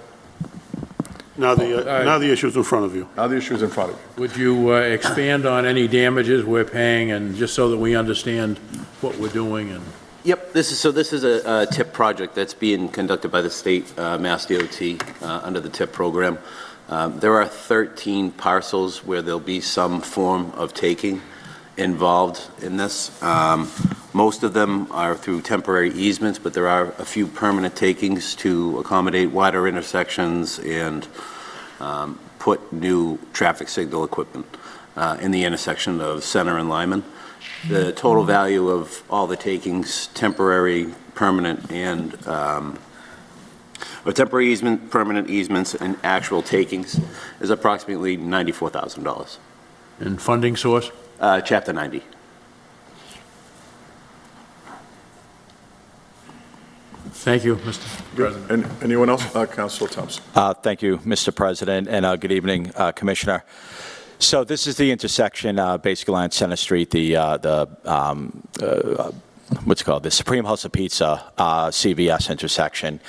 Now the issue's in front of you. Now the issue is in front of you. Would you expand on any damages we're paying, and just so that we understand what we're doing? And Yep, this is a TIP project that's being conducted by the state Mass DOT under the TIP program. There are 13 parcels where there'll be some form of taking involved in this. Most of them are through temporary easements, but there are a few permanent takings to accommodate wider intersections and put new traffic signal equipment in the intersection of Center and Lyman. The total value of all the takings, temporary, permanent, and or temporary easement, permanent easements, and actual takings is approximately $94,000. and funding source? Chapter 90. Thank you, Mr. President. And anyone else? Councilor Thompson. Thank you, Mr. President, and good evening, Commissioner. So this is the intersection, basically on Center Street, what's it called, the Supreme House of Pizza, CVS intersection.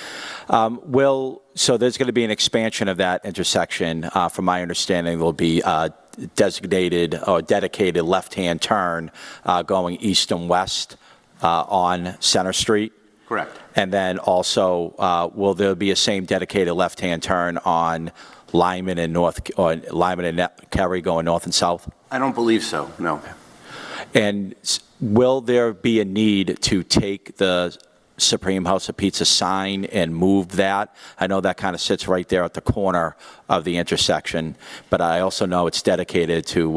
So there's going to be an expansion of that intersection. From my understanding, there'll be designated or dedicated left-hand turn going east and west on Center Street. Correct. And then also, will there be a same dedicated left-hand turn on Lyman and Lyman and Cary going north and south? I don't believe so, no. And will there be a need to take the Supreme House of Pizza sign and move that? I know that kind of sits right there at the corner of the intersection, but I also know it's dedicated to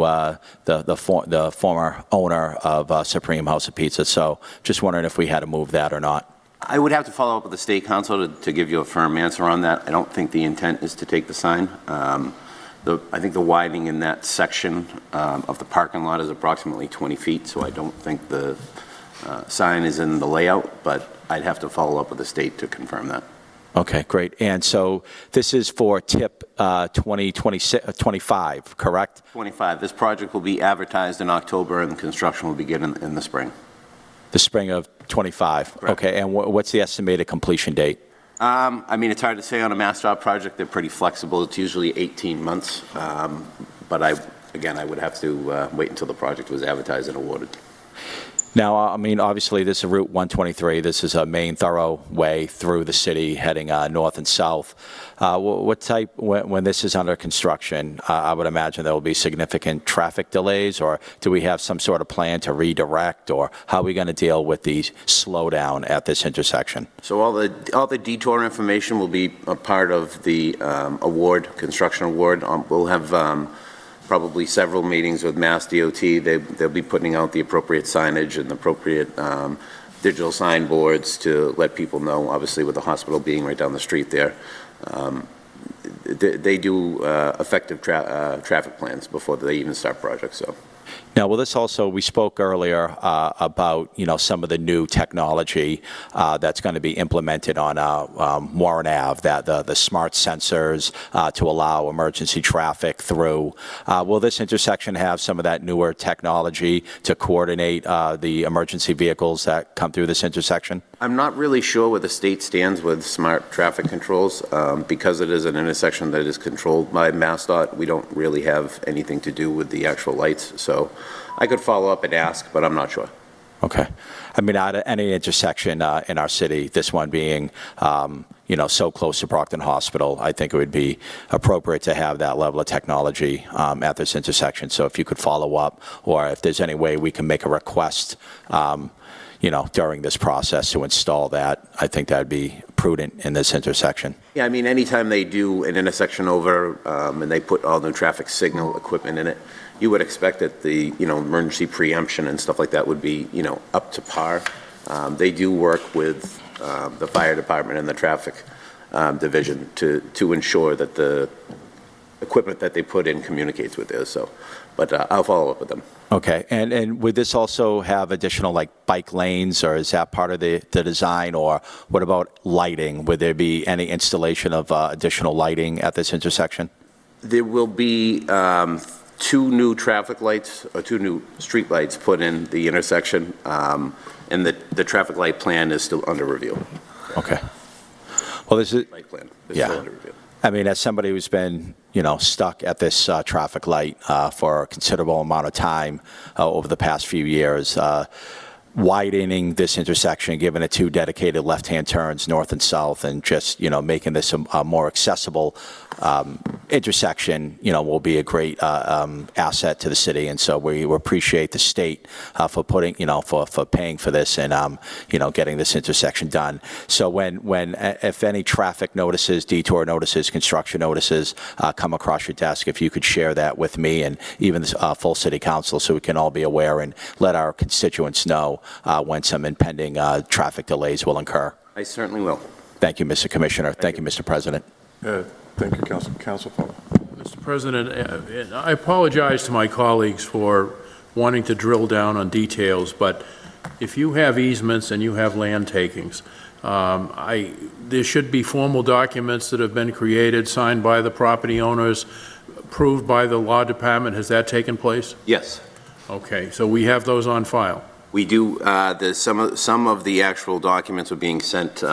the former owner of Supreme House of Pizza. So just wondering if we had to move that or not. I would have to follow up with the state council to give you a firm answer on that. I don't think the intent is to take the sign. I think the widening in that section of the parking lot is approximately 20 feet, so I don't think the sign is in the layout, but I'd have to follow up with the state to confirm that. Okay, great. And so this is for TIP 2025, correct? 25. This project will be advertised in October, and construction will begin in the spring. The spring of 25. Correct. Okay, and what's the estimated completion date? I mean, it's hard to say on a MassDOT project. They're pretty flexible. It's usually 18 months. But I would have to wait until the project was advertised and awarded. Now, I mean, obviously, this is Route 123. This is a main thoroughway through the city heading north and south. What type, when this is under construction, I would imagine there will be significant traffic delays, or do we have some sort of plan to redirect, or how are we going to deal with the slowdown at this intersection? So all the detour information will be a part of the construction award. We'll have probably several meetings with Mass DOT. They'll be putting out the appropriate signage and the appropriate digital signboards to let people know, obviously with the hospital being right down the street there. they do effective traffic plans before they even start projects, so. Now, well, this also, we spoke earlier about, some of the new technology that's going to be implemented on Warren Ave, that the smart sensors to allow emergency traffic through. Will this intersection have some of that newer technology to coordinate the emergency vehicles that come through this intersection? I'm not really sure where the state stands with smart traffic controls. Because it is an intersection that is controlled by MassDOT, we don't really have anything to do with the actual lights. So I could follow up and ask, but I'm not sure. Okay. I mean, at any intersection in our city, this one being, so close to Brockton Hospital, I think it would be appropriate to have that level of technology at this intersection. So if you could follow up, or if there's any way we can make a request, during this process to install that, I think that would be prudent in this intersection. Yeah, I mean, anytime they do an intersection over and they put all new traffic signal equipment in it, you would expect that the, emergency preemption and stuff like that would be, up to par. They do work with the fire department and the traffic division to ensure that the equipment that they put in communicates with theirs, so, but I'll follow up with them. Okay, and would this also have additional, bike lanes, or is that part of the design, or what about lighting? Would there be any installation of additional lighting at this intersection? There will be 2 new traffic lights, or 2 new street lights put in the intersection, and the traffic light plan is still under review. Okay. Well, this is... Light plan is still under review. I mean, as somebody who's been, stuck at this traffic light for a considerable amount of time over the past few years, widening this intersection, giving it 2 dedicated left-hand turns, north and south, and just, making this a more accessible intersection, will be a great asset to the city. And so we appreciate the state for putting, for paying for this and, getting this intersection done. So if any traffic notices, detour notices, construction notices come across your desk, if you could share that with me and even the full city council, so we can all be aware and let our constituents know when some impending traffic delays will incur. I certainly will. Thank you, Mr. Commissioner. Thank you, Mr. President. Thank you, Council. Council Follow. Mr. President, I apologize to my colleagues for wanting to drill down on details, but if you have easements and you have land takings, there should be formal documents that have been created, signed by the property owners, approved by the law department. Has that taken place? Yes. Okay, so we have those on file. We do. Some of the actual documents are being sent.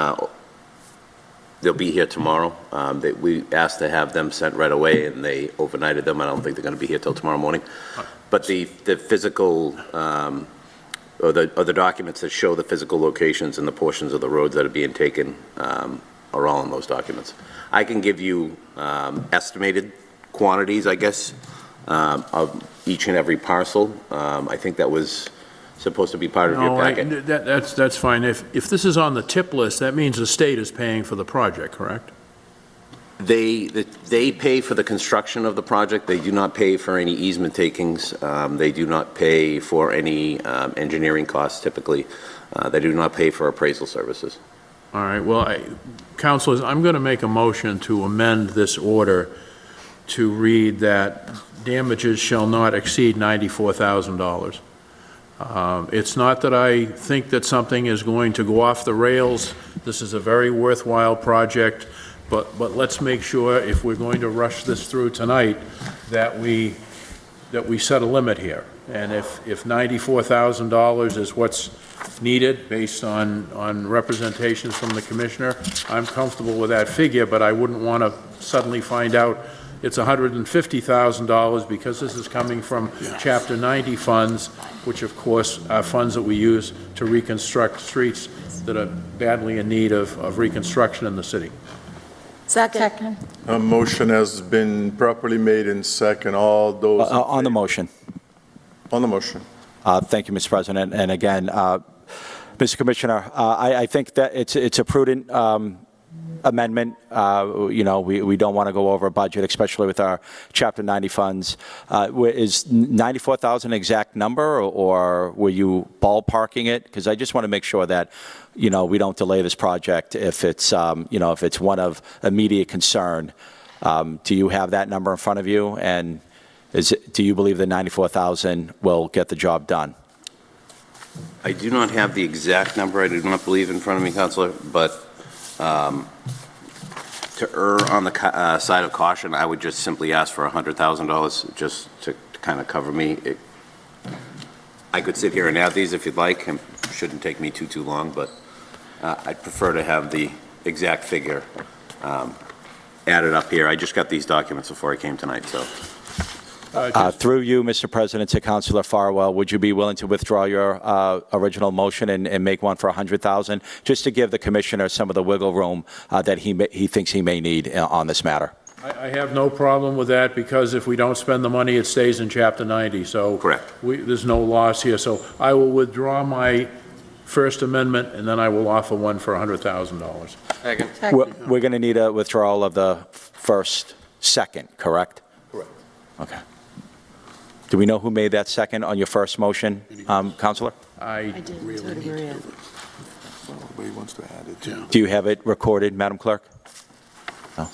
They'll be here tomorrow. We asked to have them sent right away, and they overnighted them. I don't think they're going to be here till tomorrow morning. But the physical, or the documents that show the physical locations and the portions of the roads that are being taken are all in those documents. I can give you estimated quantities, I guess, of each and every parcel. I think that was supposed to be part of your packet. That's fine. If this is on the tip list, that means the state is paying for the project, correct? They pay for the construction of the project. They do not pay for any easement takings. They do not pay for any engineering costs typically. They do not pay for appraisal services. All right. Well, councilors, I'm going to make a motion to amend this order to read that damages shall not exceed $94,000. It's not that I think that something is going to go off the rails. This is a very worthwhile project, but let's make sure, if we're going to rush this through tonight, that we set a limit here. And if $94,000 is what's needed based on representations from the commissioner, I'm comfortable with that figure, but I wouldn't want to suddenly find out it's $150,000 because this is coming from Chapter 90 funds, which of course are funds that we use to reconstruct streets that are badly in need of reconstruction in the city. Second. A motion has been properly made in second. All those On the motion. On the motion. Thank you, Mr. President. And again, Mr. Commissioner, I think that it's a prudent amendment. We don't want to go over a budget, especially with our Chapter 90 funds. Is 94,000 an exact number, or were you ballparking it? Because I just want to make sure that, we don't delay this project if it's, if it's one of immediate concern. Do you have that number in front of you? And do you believe the $94,000 will get the job done? I do not have the exact number, I do not believe in front of me, Counselor, but to err on the side of caution, I would just simply ask for $100,000 just to kind of cover me. I could sit here and add these if you'd like, it shouldn't take me too long, but I'd prefer to have the exact figure added up here. I just got these documents before I came tonight, so. Through you, Mr. President, to Councilor Farwell, would you be willing to withdraw your original motion and make one for $100,000, just to give the commissioner some of the wiggle room that he thinks he may need on this matter? I have no problem with that, because if we don't spend the money, it stays in Chapter 90, so. Correct. There's no loss here, so I will withdraw my First Amendment, and then I will offer one for $100,000. Second. We're going to need a withdrawal of the second, correct? Correct. Okay. Do we know who made that second on your first motion, Counselor? I did, really so did need Maria. to. Nobody wants to add it. Yeah. Do you have it recorded, Madam Clerk? No.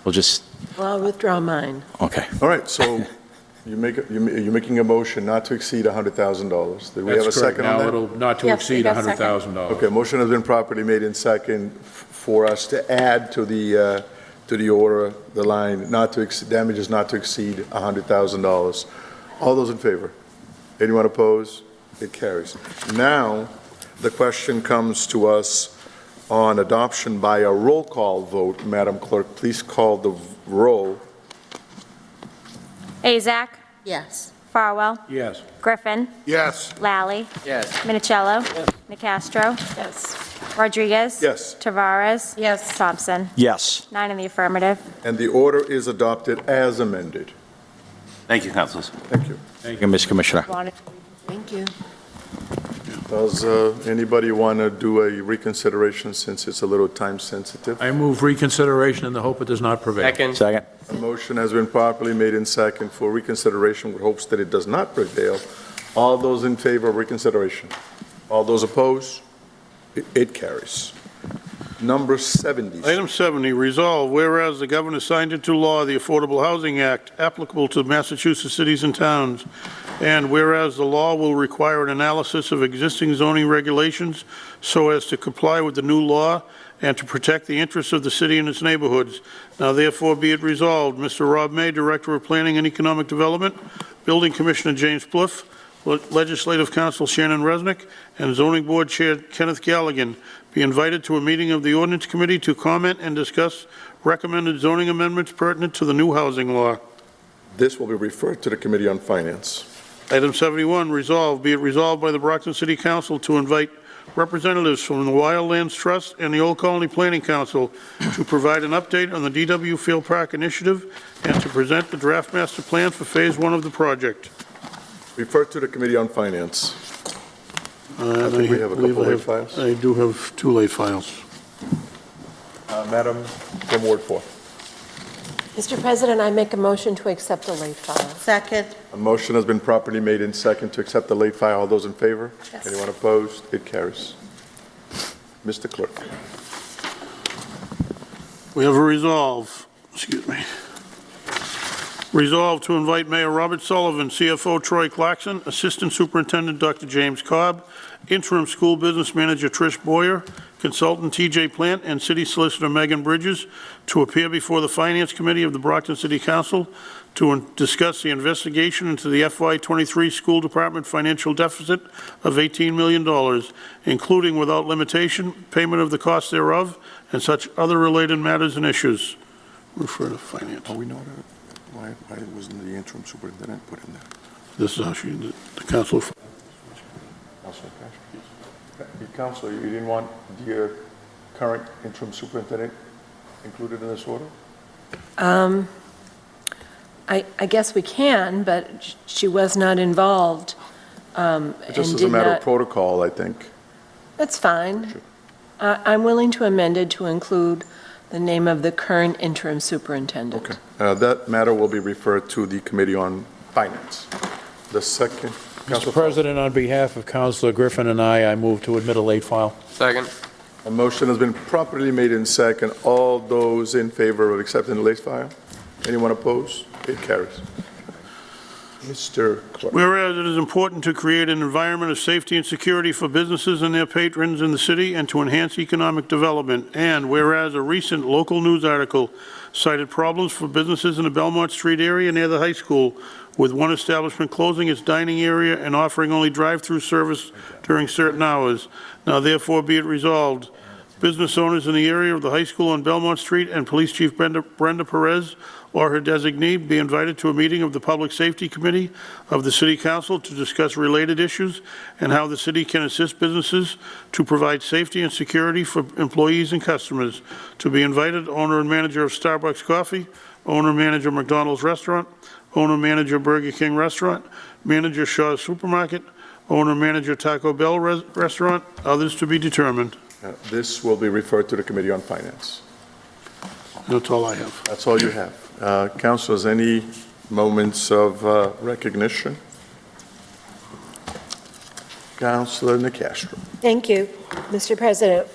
We'll just, Well, I'll withdraw mine. okay. All right, so you're making a motion not to exceed $100,000. Do we have a That's correct. second on Now that? it'll not to Yes, exceed we got a second. $100,000. Okay, motion has been properly made in second for us to add to the order, the line, damages not to exceed $100,000. All those in favor? Anyone opposed? It carries. Now, the question comes to us on adoption by a roll call vote. Madam Clerk, please call the roll. Azak? Yes. Farwell? Yes. Griffin? Yes. Lally? Yes. Minicello? Nicastro? Yes. Rodriguez? Yes. Tavares? Yes. Thompson? Yes. 9 in the affirmative. And the order is adopted as amended. Thank you, Councilors. Thank you. Thank you, Ms. Commissioner. Thank you. Does anybody want to do a reconsideration since it's a little time sensitive? I move reconsideration in the hope it does not prevail. Second. Second. A motion has been properly made in second for reconsideration with hopes that it does not prevail. All those in favor of reconsideration? All those opposed? It carries. Number 70. Item 70, resolve, whereas the governor signed into law the Affordable Housing Act applicable to Massachusetts cities and towns, and whereas the law will require an analysis of existing zoning regulations so as to comply with the new law and to protect the interests of the city and its neighborhoods. Now therefore be it resolved, Mr. Rob May, Director of Planning and Economic Development, Building Commissioner James Plouffe, Legislative Counsel Shannon Resnick, and Zoning Board Chair Kenneth Galligan be invited to a meeting of the Ordinance Committee to comment and discuss recommended zoning amendments pertinent to the new housing law. This will be referred to the Committee on Finance. Item 71, resolve, be it resolved by the Brockton City Council to invite representatives from the Wildlands Trust and the Old Colony Planning Council to provide an update on the DW Field Park Initiative and to present the draft master plan for Phase 1 of the project. Refer to the Committee on Finance. I think we have a believe couple I late have- files. I do have 2 late files. Madam, from Ward 4. Mr. President, I make a motion to accept the late file. Second. A motion has been properly made in second to accept the late file. All those in favor? Yes. Anyone opposed? It carries. Mr. Clerk. We have a resolve, excuse me. Resolve to invite Mayor Robert Sullivan, CFO Troy Clarkson, Assistant Superintendent Dr. James Cobb, Interim School Business Manager Trish Boyer, Consultant TJ Plant, and City Solicitor Megan Bridges to appear before the Finance Committee of the Brockton City Council to discuss the investigation into the FY23 School Department financial deficit of $18 million, including without limitation, payment of the cost thereof, and such other related matters and issues. Refer to Finance. We know that. Why wasn't the interim superintendent put in there? This is actually the council. Counselor, you didn't want the current interim superintendent included in this order? I guess we can, but she was not involved. Just as a matter of protocol, I think. That's fine. I'm willing to amend it to include the name of the current interim superintendent. Okay. That matter will be referred to the Committee on Finance. The second. Mr. President, on behalf of Councilor Griffin and I move to admit a late file. Second. A motion has been properly made in second. All those in favor of accepting the late file? Anyone opposed? It carries. Mr. Clerk. Whereas it is important to create an environment of safety and security for businesses and their patrons in the city and to enhance economic development, and whereas a recent local news article cited problems for businesses in the Belmont Street area near the high school, with one establishment closing its dining area and offering only drive-through service during certain hours. Now therefore be it resolved, business owners in the area of the high school on Belmont Street and Police Chief Brenda Perez or her designee be invited to a meeting of the Public Safety Committee of the City Council to discuss related issues and how the city can assist businesses to provide safety and security for employees and customers. To be invited, owner and manager of Starbucks Coffee, owner-manager McDonald's Restaurant, owner-manager Burger King Restaurant, manager Shaw's Supermarket, owner-manager Taco Bell Restaurant, others to be determined. This will be referred to the Committee on Finance. That's all I have. That's all you have. Councilors, any moments of recognition? Councilor Nicastro. Thank you, Mr. President.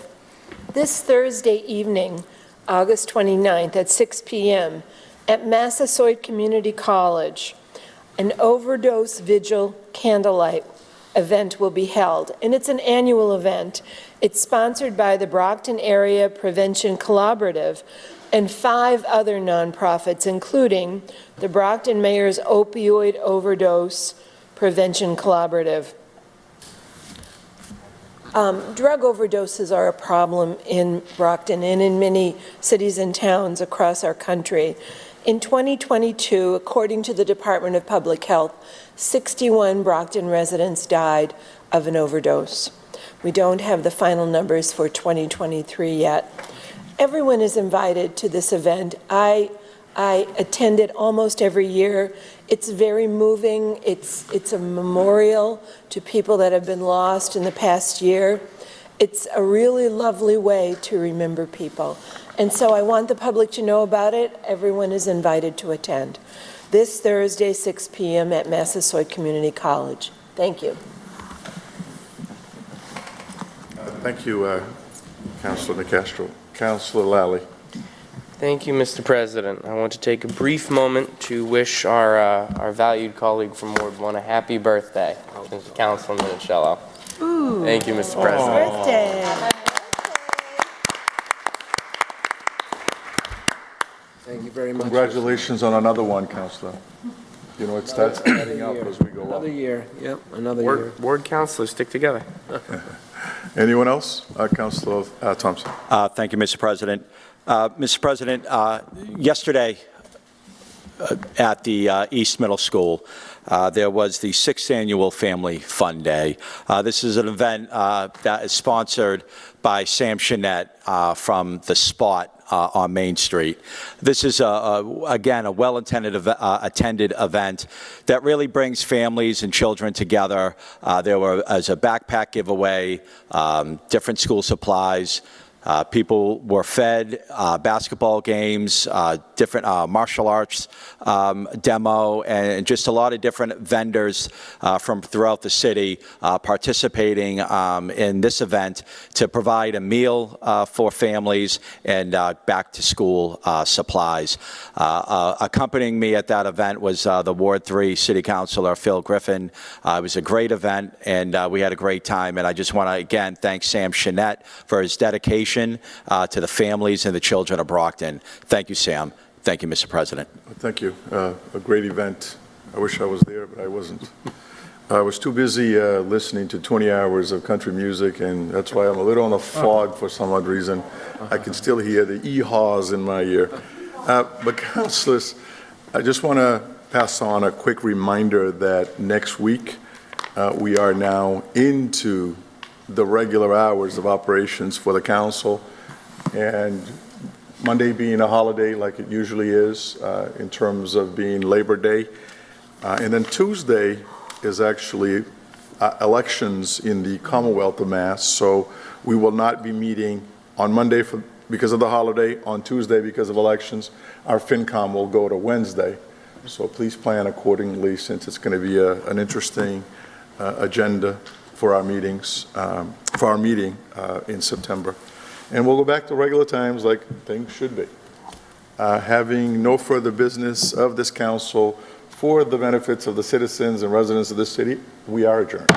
This Thursday evening, August 29th at 6 p.m. at Massasoit Community College, an overdose vigil candlelight event will be held, and it's an annual event. It's sponsored by the Brockton Area Prevention Collaborative and 5 other nonprofits, including the Brockton Mayor's Opioid Overdose Prevention Collaborative. Drug overdoses are a problem in Brockton and in many cities and towns across our country. In 2022, according to the Department of Public Health, 61 Brockton residents died of an overdose. We don't have the final numbers for 2023 yet. Everyone is invited to this event. I attend it almost every year. It's very moving. It's a memorial to people that have been lost in the past year. It's a really lovely way to remember people. And so I want the public to know about it. Everyone is invited to attend. This Thursday, 6 p.m. at Massasoit Community College. Thank you. Thank you, Councilor Nicastro. Councilor Lally. Thank you, Mr. President. I want to take a brief moment to wish our valued colleague from Ward 1 a happy birthday, Councilman Minichiello. Ooh. Thank you, Mr. President. Birthday. Thank you very much. Congratulations on another one, Councilor. You know, it starts adding up as we go on. Another year, yep, another year. Ward councilors stick together. Anyone else? Councilor Thompson. Thank you, Mr. President. Mr. President, yesterday at the East Middle School, there was the 6th Annual Family Fun Day. This is an event that is sponsored by Sam Chenette from The Spot on Main Street. This is, again, a well-attended event that really brings families and children together. There was a backpack giveaway, different school supplies. People were fed basketball games, different martial arts demo, and just a lot of different vendors from throughout the city participating in this event to provide a meal for families and back-to-school supplies. Accompanying me at that event was the Ward 3 City Councilor, Phil Griffin. It was a great event, and we had a great time. And I just want to, again, thank Sam Chenette for his dedication to the families and the children of Brockton. Thank you, Sam. Thank you, Mr. President. Thank you. A great event. I wish I was there, but I wasn't. I was too busy listening to 20 hours of country music, and that's why I'm a little on a fog for some odd reason. I can still hear the ee-haws in my ear. But councilors, I just want to pass on a quick reminder that next week we are now into the regular hours of operations for the council, and Monday being a holiday like it usually is in terms of being Labor Day. And then Tuesday is actually elections in the Commonwealth of Mass, so we will not be meeting on Monday because of the holiday, on Tuesday because of elections. Our FinCom will go to Wednesday, so please plan accordingly since it's going to be an interesting agenda for our meetings, for our meeting in September. and we'll go back to regular times like things should be. Having no further business of this council for the benefits of the citizens and residents of this city, we are adjourned.